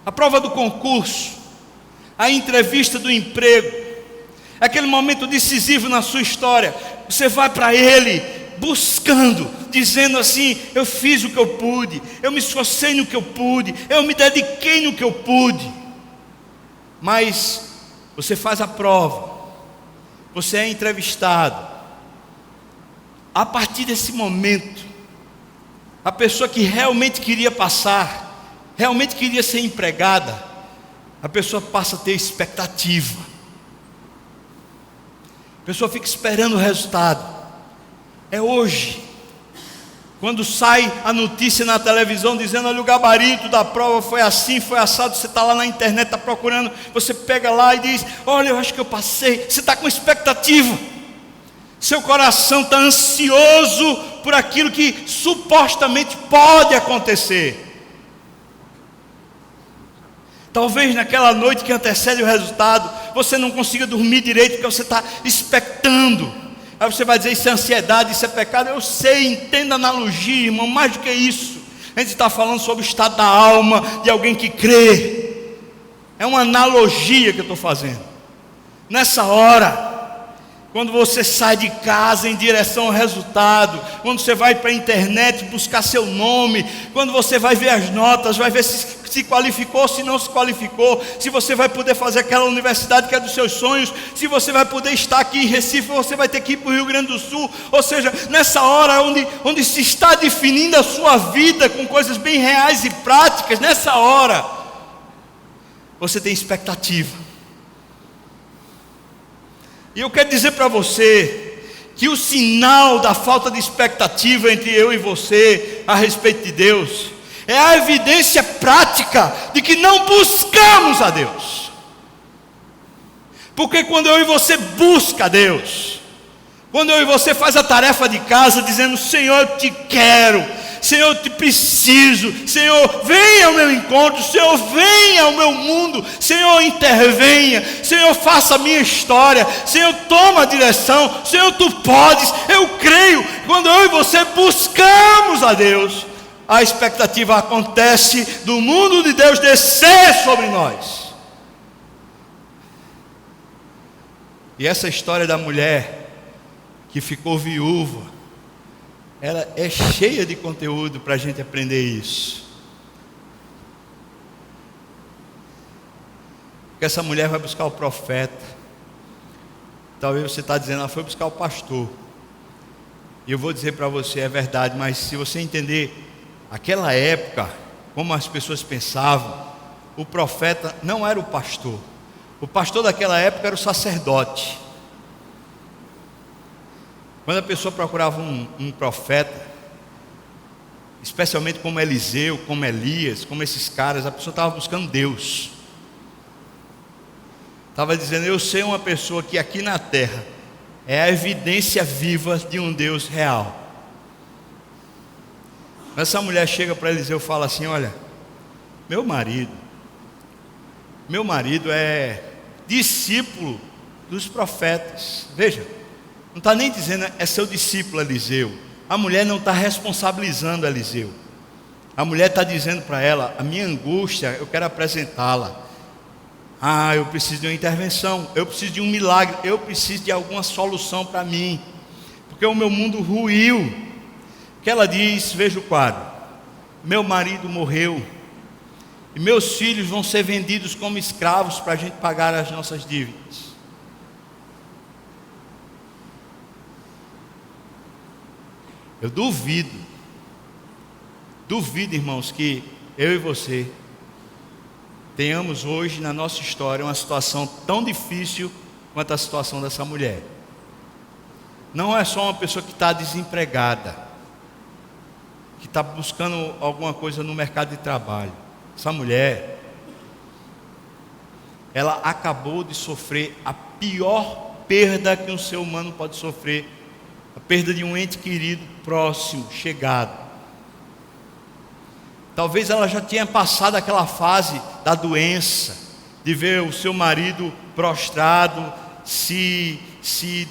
a prova do concurso, a entrevista do emprego, aquele momento decisivo na sua história. Você vai para ele buscando, dizendo assim: eu fiz o que eu pude, eu me esforcei no que eu pude, eu me dediquei no que eu pude. Mas você faz a prova, você é entrevistado. A partir desse momento, a pessoa que realmente queria passar, realmente queria ser empregada, a pessoa passa a ter expectativa. A pessoa fica esperando o resultado. É hoje, quando sai a notícia na televisão dizendo: olha, o gabarito da prova foi assim, foi assado. Você está lá na internet, está procurando, você pega lá e diz: olha, eu acho que eu passei. Você está com expectativa, seu coração está ansioso por aquilo que supostamente pode acontecer. Talvez naquela noite que antecede o resultado, você não consiga dormir direito, porque você está expectando. Aí você vai dizer: isso é ansiedade, isso é pecado. Eu sei, entenda a analogia, irmão. Mais do que isso, a gente está falando sobre o estado da alma de alguém que crê. É uma analogia que eu estou fazendo. Nessa hora, quando você sai de casa em direção ao resultado, quando você vai para a internet buscar seu nome, quando você vai ver as notas, vai ver se qualificou, se não se qualificou, se você vai poder fazer aquela universidade que é dos seus sonhos, se você vai poder estar aqui em Recife, ou você vai ter que ir para o Rio Grande do Sul. Ou seja, nessa hora onde se está definindo a sua vida com coisas bem reais e práticas, nessa hora você tem expectativa. E eu quero dizer para você que o sinal da falta de expectativa entre eu e você a respeito de Deus é a evidência prática de que não buscamos a Deus. Porque quando eu e você busca a Deus, quando eu e você faz a tarefa de casa dizendo: Senhor, eu te quero, Senhor, eu te preciso. Senhor, venha ao meu encontro. Senhor, venha ao meu mundo. Senhor, intervenha. Senhor, faça a minha história. Senhor, toma a direção. Senhor, tu podes. Eu creio. Quando eu e você buscamos a Deus, a expectativa acontece do mundo de Deus descer sobre nós. E essa história da mulher que ficou viúva, ela é cheia de conteúdo para a gente aprender isso. Porque essa mulher vai buscar o profeta. Talvez você está dizendo, ela foi buscar o pastor. E eu vou dizer para você, é verdade, mas se você entender aquela época, como as pessoas pensavam, o profeta não era o pastor. O pastor daquela época era o sacerdote. Quando a pessoa procurava um profeta, especialmente como Eliseu, como Elias, como esses caras, a pessoa estava buscando Deus. Estava dizendo, eu sei uma pessoa que aqui na terra é a evidência viva de um Deus real. Essa mulher chega para Eliseu e fala assim, olha, meu marido é discípulo dos profetas. Veja, não está nem dizendo é seu discípulo Eliseu. A mulher não está responsabilizando Eliseu. A mulher está dizendo para ela, a minha angústia, eu quero apresentá-la. Eu preciso de uma intervenção, eu preciso de um milagre, eu preciso de alguma solução para mim, porque o meu mundo ruiu. Que ela diz, veja o quadro, meu marido morreu, e meus filhos vão ser vendidos como escravos para a gente pagar as nossas dívidas. Eu duvido, irmãos, que eu e você tenhamos hoje na nossa história uma situação tão difícil quanto a situação dessa mulher. Não é só uma pessoa que está desempregada, que está buscando alguma coisa no mercado de trabalho. Essa mulher, ela acabou de sofrer a pior perda que um ser humano pode sofrer, a perda de um ente querido, próximo, chegado. Talvez ela já tenha passado aquela fase da doença, de ver o seu marido prostrado, se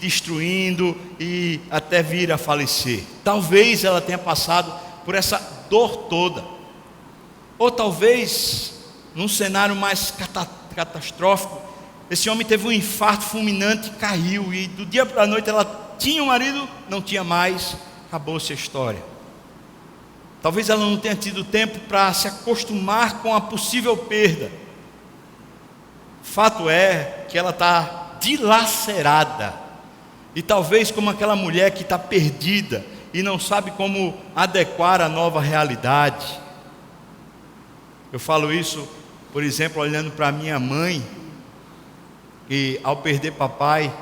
destruindo e até vir a falecer. Talvez ela tenha passado por essa dor toda. Ou talvez, num cenário mais catastrófico, esse homem teve um infarto fulminante e caiu, e do dia para a noite ela tinha um marido, não tinha mais, acabou-se a história. Talvez ela não tenha tido tempo para se acostumar com a possível perda. Fato é que ela está dilacerada, e talvez como aquela mulher que está perdida e não sabe como adequar a nova realidade. Eu falo isso, por exemplo, olhando para minha mãe, que ao perder papai,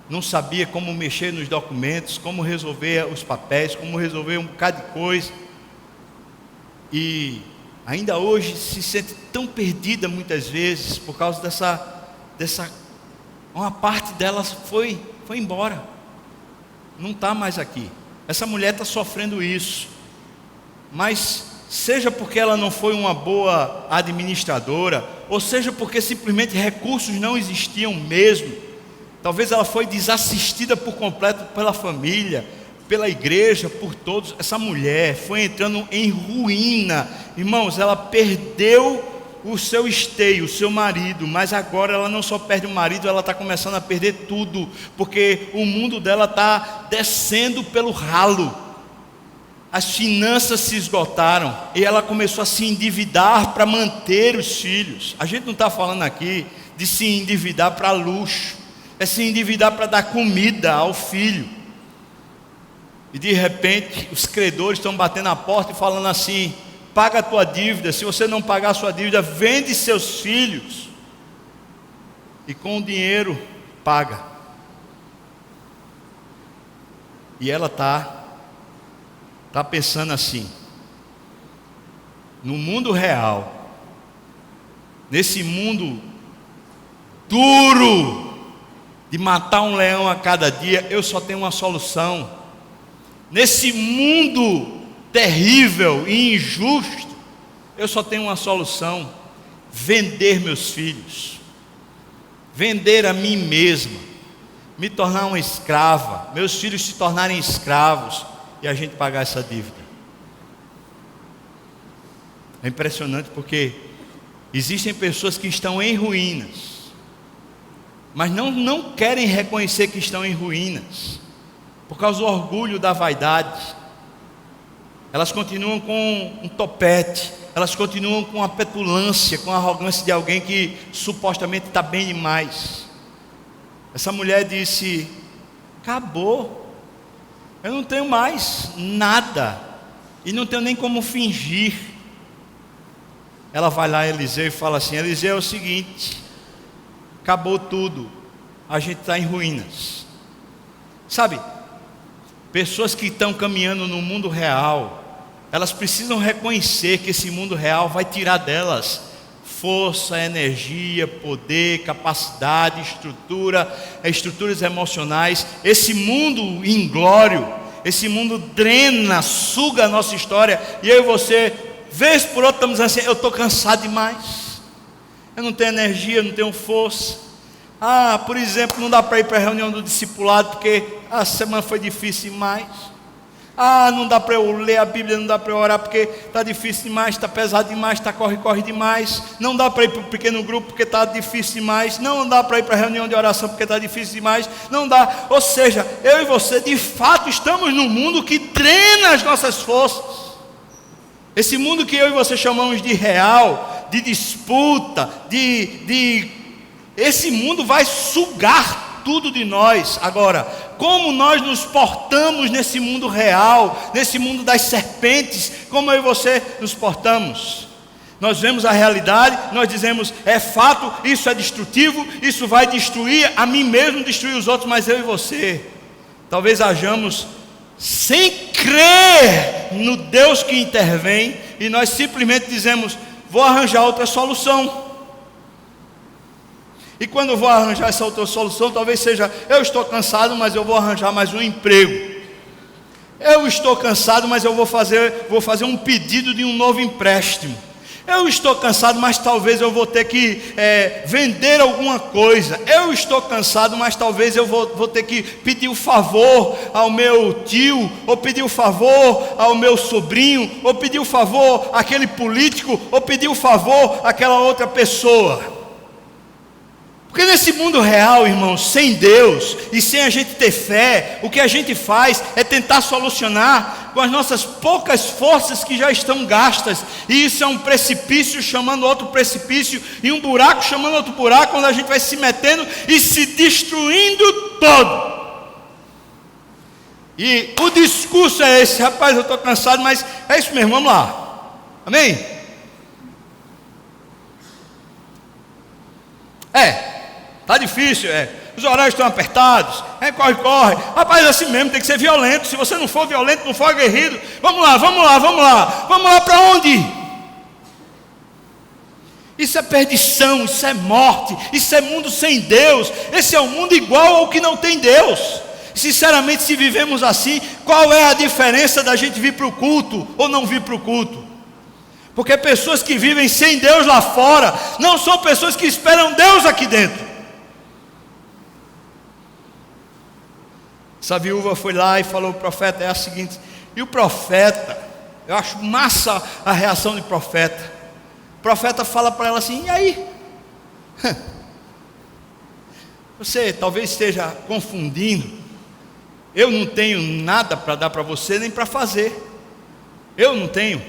não sabia como mexer nos documentos, como resolver os papéis, como resolver um bocado de coisa. E ainda hoje se sente tão perdida muitas vezes, por causa dessa uma parte dela foi embora, não está mais aqui. Essa mulher está sofrendo isso, mas seja porque ela não foi uma boa administradora, ou seja porque simplesmente recursos não existiam mesmo, talvez ela foi desassistida por completo pela família, pela igreja, por todos. Essa mulher foi entrando em ruína, irmãos. Ela perdeu o seu esteio, o seu marido, mas agora ela não só perde o marido, ela está começando a perder tudo, porque o mundo dela está descendo pelo ralo. As finanças se esgotaram e ela começou a se endividar para manter os filhos. A gente não está falando aqui de se endividar para luxo, é se endividar para dar comida ao filho. E de repente os credores estão batendo na porta e falando assim: paga a tua dívida, se você não pagar a sua dívida, vende seus filhos e com o dinheiro paga. E ela está pensando assim: no mundo real, nesse mundo duro de matar um leão a cada dia, eu só tenho uma solução. Nesse mundo terrível e injusto, eu só tenho uma solução: vender meus filhos, vender a mim mesma, me tornar uma escrava, meus filhos se tornarem escravos e a gente pagar essa dívida. É impressionante porque existem pessoas que estão em ruínas, mas não querem reconhecer que estão em ruínas, por causa do orgulho da vaidade. Elas continuam com um topete, elas continuam com a petulância, com a arrogância de alguém que supostamente está bem demais. Essa mulher disse: acabou, eu não tenho mais nada, e não tenho nem como fingir. Ela vai lá a Eliseu e fala assim: Eliseu, é o seguinte, acabou tudo, a gente está em ruínas. Sabe, pessoas que estão caminhando no mundo real, elas precisam reconhecer que esse mundo real vai tirar delas força, energia, poder, capacidade, estruturas emocionais. Esse mundo inglório, esse mundo drena, suga a nossa história, e eu e você, vez por outra, estamos dizendo assim: eu estou cansado demais, eu não tenho energia, eu não tenho força. Por exemplo, não dá para ir para a reunião do discipulado porque a semana foi difícil demais. Não dá para eu ler a Bíblia, não dá para eu orar porque está difícil demais, está pesado demais, está corre demais. Não dá para ir para o pequeno grupo porque está difícil demais. Não dá para ir para a reunião de oração porque está difícil demais. Não dá. Ou seja, eu e você de fato estamos num mundo que drena as nossas forças. Esse mundo que eu e você chamamos de real, de disputa, esse mundo vai sugar tudo de nós. Agora, como nós nos portamos nesse mundo real, nesse mundo das serpentes, como eu e você nos portamos? Nós vemos a realidade, nós dizemos: é fato, isso é destrutivo, isso vai destruir a mim mesmo, destruir os outros, mas eu e você, talvez hajamos sem crer no Deus que intervém, e nós simplesmente dizemos: vou arranjar outra solução. E quando eu vou arranjar essa outra solução, talvez seja: eu estou cansado, mas eu vou arranjar mais um emprego. Eu estou cansado, mas eu vou fazer um pedido de um novo empréstimo. Eu estou cansado, mas talvez eu vou ter que vender alguma coisa. Eu estou cansado, mas talvez eu vou ter que pedir o favor ao meu tio, ou pedir o favor ao meu sobrinho, ou pedir o favor àquele político, ou pedir o favor àquela outra pessoa. Porque nesse mundo real, irmãos, sem Deus e sem a gente ter fé, o que a gente faz é tentar solucionar com as nossas poucas forças que já estão gastas. E isso é um precipício chamando outro precipício, e um buraco chamando outro buraco, onde a gente vai se metendo e se destruindo todo. E o discurso é esse: rapaz, eu estou cansado, mas é isso mesmo, vamos lá. Amém? Está difícil, os horários estão apertados, corre, rapaz, assim mesmo, tem que ser violento. Se você não for violento, não for aguerrido, vamos lá para onde? Isso é perdição, isso é morte, isso é mundo sem Deus. Esse é um mundo igual ao que não tem Deus. Sinceramente, se vivemos assim, qual é a diferença da gente vir para o culto ou não vir para o culto? Porque pessoas que vivem sem Deus lá fora não são pessoas que esperam Deus aqui dentro. Essa viúva foi lá e falou: o profeta é a seguinte. E o profeta, eu acho massa a reação do profeta. O profeta fala para ela assim: e aí? Você talvez esteja confundindo. Eu não tenho nada para dar para você, nem para fazer. Eu não tenho.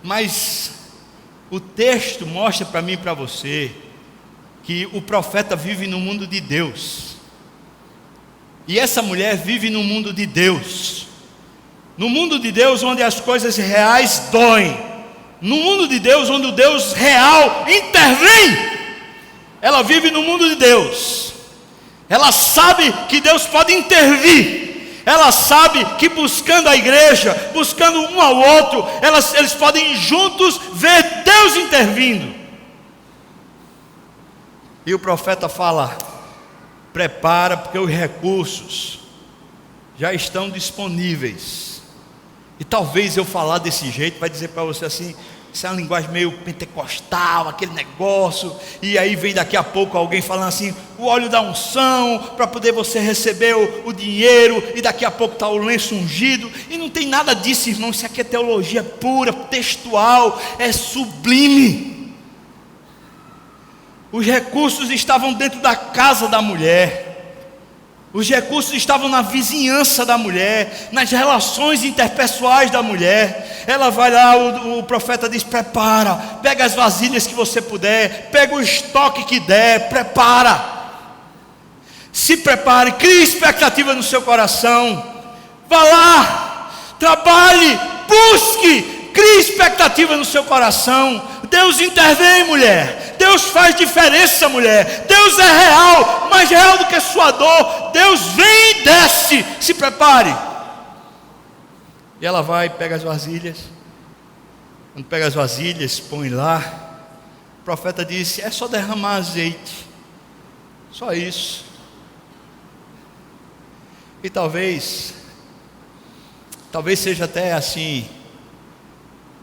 Mas o texto mostra para mim e para você que o profeta vive no mundo de Deus. E essa mulher vive no mundo de Deus. No mundo de Deus, onde as coisas reais doem. No mundo de Deus, onde o Deus real intervém. Ela vive no mundo de Deus. Ela sabe que Deus pode intervir. Ela sabe que buscando a igreja, buscando um ao outro, eles podem juntos ver Deus intervindo. E o profeta fala: prepara, porque os recursos já estão disponíveis. E talvez eu falar desse jeito vai dizer para você assim: isso é uma linguagem meio pentecostal, aquele negócio. E aí vem daqui a pouco alguém falando assim: o óleo da unção, para poder você receber o dinheiro. E daqui a pouco está o lenço ungido. E não tem nada disso, irmão. Isso aqui é teologia pura, textual, é sublime. Os recursos estavam dentro da casa da mulher. Os recursos estavam na vizinhança da mulher, nas relações interpessoais da mulher. Ela vai lá, o profeta diz: prepara, pega as vasilhas que você puder, pega o estoque que der, prepara. Se prepare, crie expectativa no seu coração. Vá lá, trabalhe, busque, crie expectativa no seu coração. Deus intervém, mulher. Deus faz diferença, mulher. Deus é real, mais real do que sua dor. Deus vem e desce. Se prepare. E ela vai, pega as vasilhas. Quando pega as vasilhas, põe lá. O profeta disse: é só derramar azeite. Só isso. E talvez seja até assim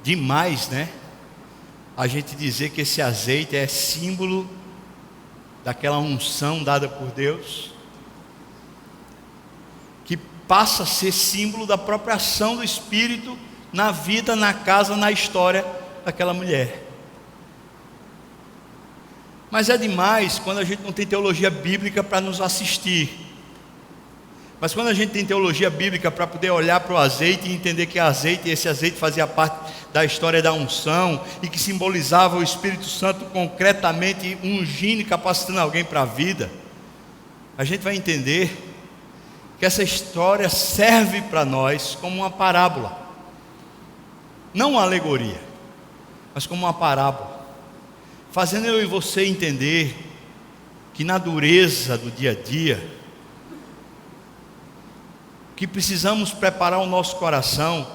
demais, né? A gente dizer que esse azeite é símbolo daquela unção dada por Deus, que passa a ser símbolo da própria ação do Espírito na vida, na casa, na história daquela mulher. Mas é demais quando a gente não tem teologia bíblica para nos assistir. Mas quando a gente tem teologia bíblica para poder olhar para o azeite e entender que esse azeite fazia parte da história da unção e que simbolizava o Espírito Santo concretamente ungindo e capacitando alguém para a vida, a gente vai entender que essa história serve para nós como uma parábola, não uma alegoria, mas como uma parábola, fazendo eu e você entender que na dureza do dia a dia, que precisamos preparar o nosso coração,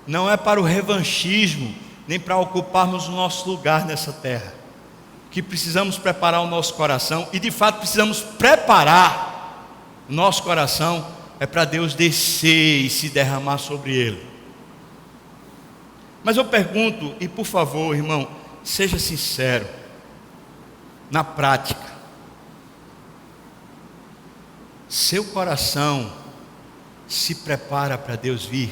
não é para o revanchismo, nem para ocuparmos o nosso lugar nessa terra, que precisamos preparar o nosso coração, e de fato precisamos preparar o nosso coração, é para Deus descer e se derramar sobre ele. Mas eu pergunto, e por favor, irmão, seja sincero, na prática, seu coração se prepara para Deus vir?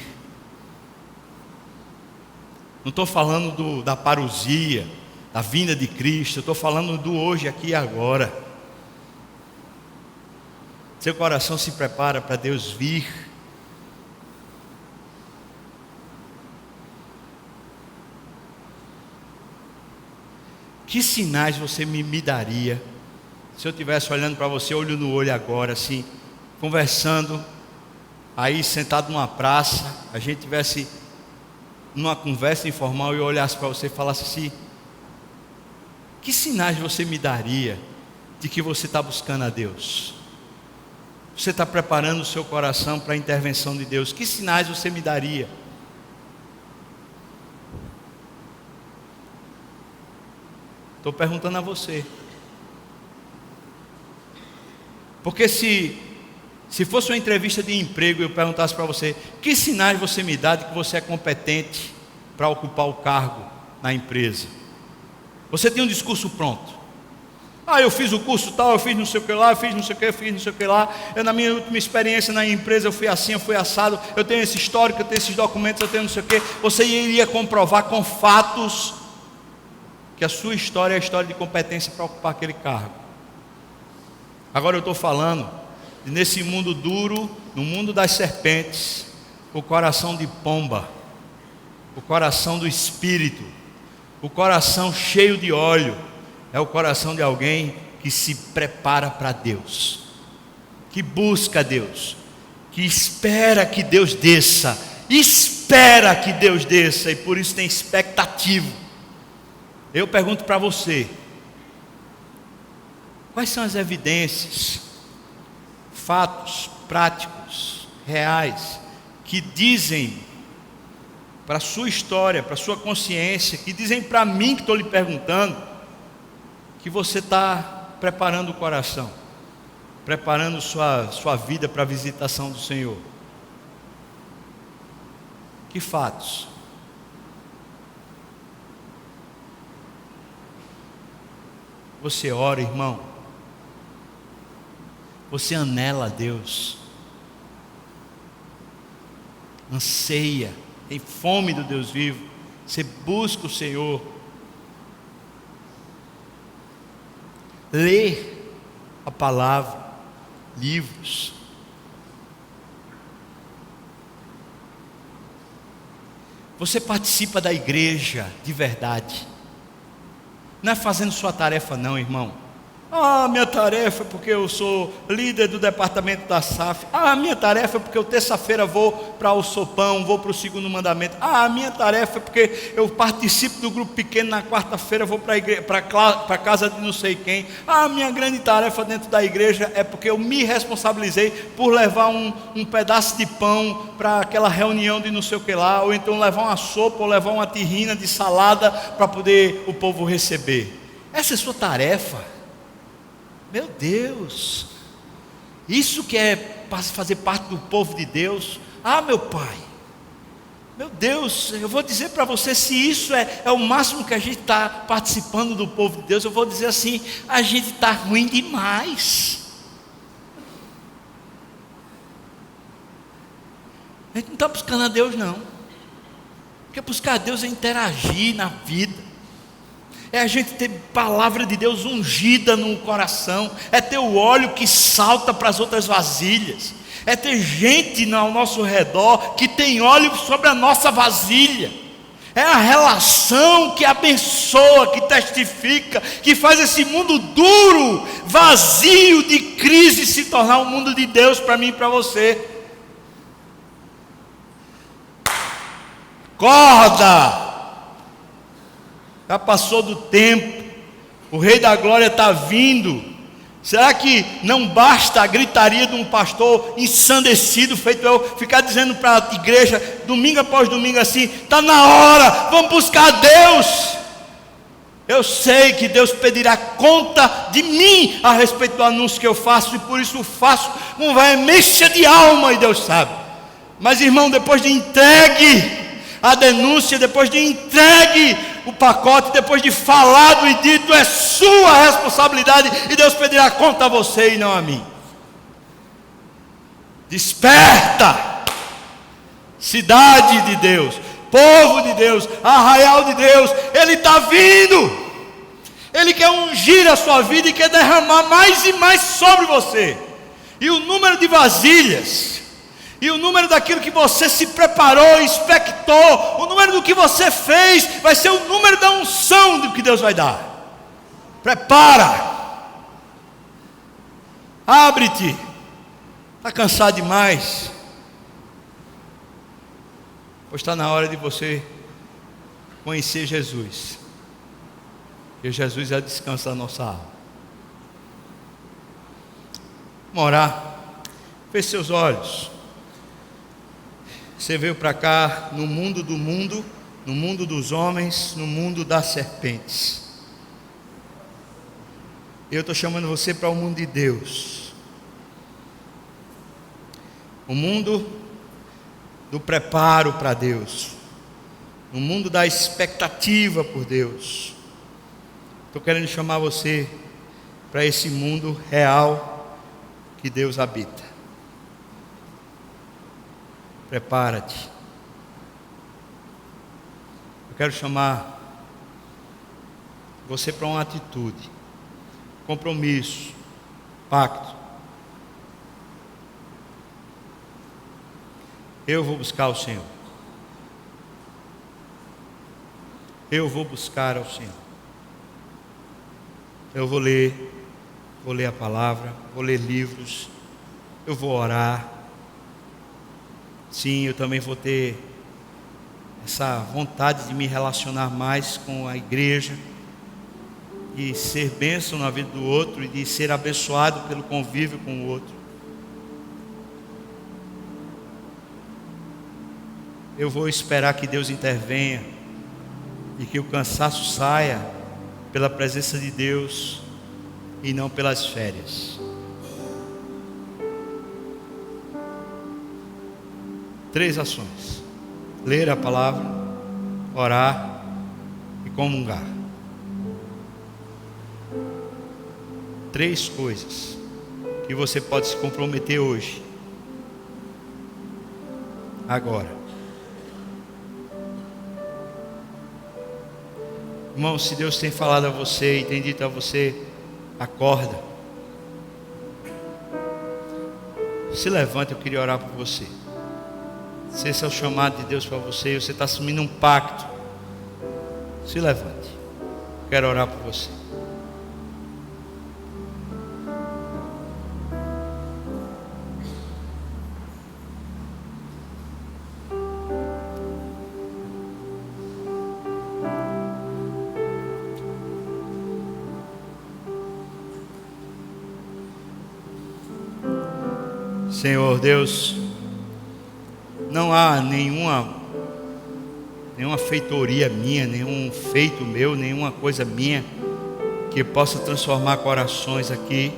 Não estou falando da parousia, da vinda de Cristo, eu estou falando do hoje, aqui e agora. Seu coração se prepara para Deus vir? Que sinais você me daria se eu estivesse olhando para você, olho no olho agora, assim, conversando, aí sentado numa praça, a gente tivesse numa conversa informal e eu olhasse para você e falasse assim: que sinais você me daria de que você está buscando a Deus? Você está preparando o seu coração para a intervenção de Deus? Que sinais você me daria? Estou perguntando a você. Porque se fosse uma entrevista de emprego e eu perguntasse para você: que sinais você me dá de que você é competente para ocupar o cargo na empresa? Você tem um discurso pronto. Eu fiz o curso tal, eu fiz não sei o que lá, eu fiz não sei o que, eu fiz não sei o que lá. Na minha última experiência na empresa eu fui assim, eu fui assado, eu tenho esse histórico, eu tenho esses documentos, eu tenho não sei o que. Você iria comprovar com fatos que a sua história é a história de competência para ocupar aquele cargo. Agora eu estou falando de, nesse mundo duro, no mundo das serpentes, o coração de pomba, o coração do espírito, o coração cheio de óleo, é o coração de alguém que se prepara para Deus, que busca Deus, que espera que Deus desça, e por isso tem expectativa. Eu pergunto para você: quais são as evidências, fatos práticos, reais, que dizem para a sua história, para a sua consciência, que dizem para mim que estou lhe perguntando, que você está preparando o coração, preparando sua vida para a visitação do Senhor? Que fatos? Você ora, irmão? Você anela a Deus? Anseia, tem fome do Deus vivo? Você busca o Senhor? Lê a palavra, livros. Você participa da igreja de verdade. Não é fazendo sua tarefa não, irmão. Minha tarefa é porque eu sou líder do departamento da SAF. Minha tarefa é porque eu terça-feira vou para o sopão, vou para o segundo mandamento. Minha tarefa é porque eu participo do grupo pequeno, na quarta-feira vou para a casa de não sei quem. Minha grande tarefa dentro da igreja é porque eu me responsabilizei por levar um pedaço de pão para aquela reunião de não sei o que lá, ou então levar uma sopa, ou levar uma terrina de salada para poder o povo receber. Essa é sua tarefa. Meu Deus, isso que é fazer parte do povo de Deus? Meu Pai, meu Deus, eu vou dizer para você, se isso é o máximo que a gente está participando do povo de Deus, eu vou dizer assim, a gente está ruim demais. A gente não está buscando a Deus não, porque buscar a Deus é interagir na vida, é a gente ter palavra de Deus ungida no coração, é ter o óleo que salta para as outras vasilhas, é ter gente ao nosso redor que tem óleo sobre a nossa vasilha, é a relação que abençoa, que testifica, que faz esse mundo duro, vazio de crise se tornar um mundo de Deus para mim e para você. Acorda! Já passou do tempo, o Rei da Glória está vindo. Será que não basta a gritaria de um pastor ensandecido, feito eu, ficar dizendo para a igreja, domingo após domingo assim, está na hora, vamos buscar a Deus. Eu sei que Deus pedirá conta de mim a respeito do anúncio que eu faço, e por isso faço com veemência de alma, e Deus sabe. Mas irmão, depois de entregue a denúncia, depois de entregue o pacote, depois de falado e dito, é sua responsabilidade, e Deus pedirá conta a você e não a mim. Desperta, cidade de Deus, povo de Deus, arraial de Deus, Ele está vindo, Ele quer ungir a sua vida e quer derramar mais e mais sobre você, e o número de vasilhas, e o número daquilo que você se preparou, expectou, o número do que você fez, vai ser o número da unção do que Deus vai dar. Prepara, abre-te, está cansado demais, pois está na hora de você conhecer Jesus, porque Jesus é o descanso da nossa alma. Vamos orar, feche seus olhos. Você veio para cá no mundo do mundo, no mundo dos homens, no mundo das serpentes. Eu estou chamando você para o mundo de Deus, o mundo do preparo para Deus, o mundo da expectativa por Deus. Estou querendo chamar você para esse mundo real que Deus habita. Prepara-te. Eu quero chamar você para uma atitude, compromisso, pacto. Eu vou buscar o Senhor. Eu vou buscar ao Senhor. Eu vou ler a palavra, vou ler livros, eu vou orar. Sim, eu também vou ter essa vontade de me relacionar mais com a igreja, de ser bênção na vida do outro e de ser abençoado pelo convívio com o outro. Eu vou esperar que Deus intervenha e que o cansaço saia pela presença de Deus e não pelas férias. 3 ações. ler a palavra, orar e comungar. 3 coisas que você pode se comprometer hoje, agora. Irmão, se Deus tem falado a você e tem dito a você, acorda. Se levanta, eu queria orar por você. Se esse é o chamado de Deus para você, e você está assumindo um pacto, se levante. Quero orar por você. Senhor Deus, não há nenhuma feitoria minha, nenhum feito meu, nenhuma coisa minha que possa transformar corações aqui.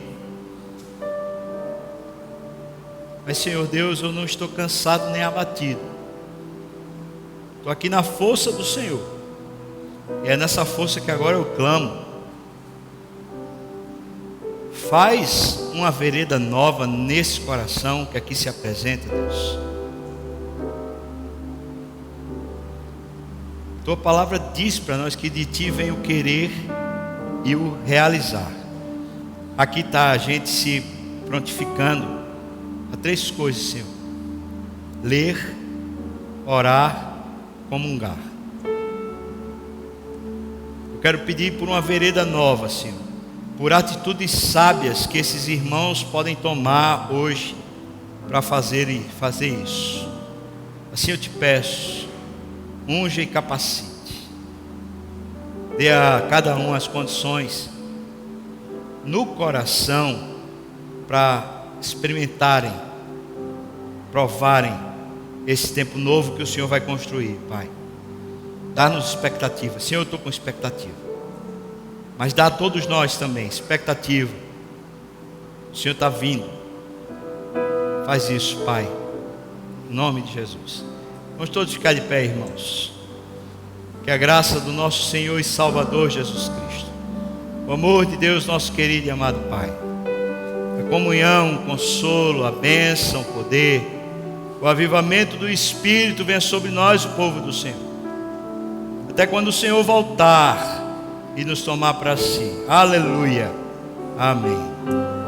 Mas, Senhor Deus, eu não estou cansado nem abatido. Estou aqui na força do Senhor. E é nessa força que agora eu clamo. Faz uma vereda nova nesse coração que aqui se apresenta, Deus. Tua palavra diz para nós que de Ti vem o querer e o realizar. Aqui está a gente se prontificando a 3 coisas, Senhor: ler, orar, comungar. Eu quero pedir por uma vereda nova, Senhor, por atitudes sábias que esses irmãos podem tomar hoje para fazer isso. Assim eu te peço, unja e capacite. Dê a cada um as condições no coração para experimentarem, provarem esse tempo novo que o Senhor vai construir, Pai. Dá-nos expectativa. Senhor, eu estou com expectativa. Mas dá a todos nós também expectativa. O Senhor está vindo. Faz isso, Pai, em nome de Jesus. Vamos todos ficar de pé, irmãos. Que a graça do nosso Senhor e Salvador Jesus Cristo, o amor de Deus, nosso querido e amado Pai, a comunhão, o consolo, a bênção, o poder, o avivamento do Espírito venha sobre nós, o povo do Senhor, até quando o Senhor voltar e nos tomar para si. Aleluia. Amém.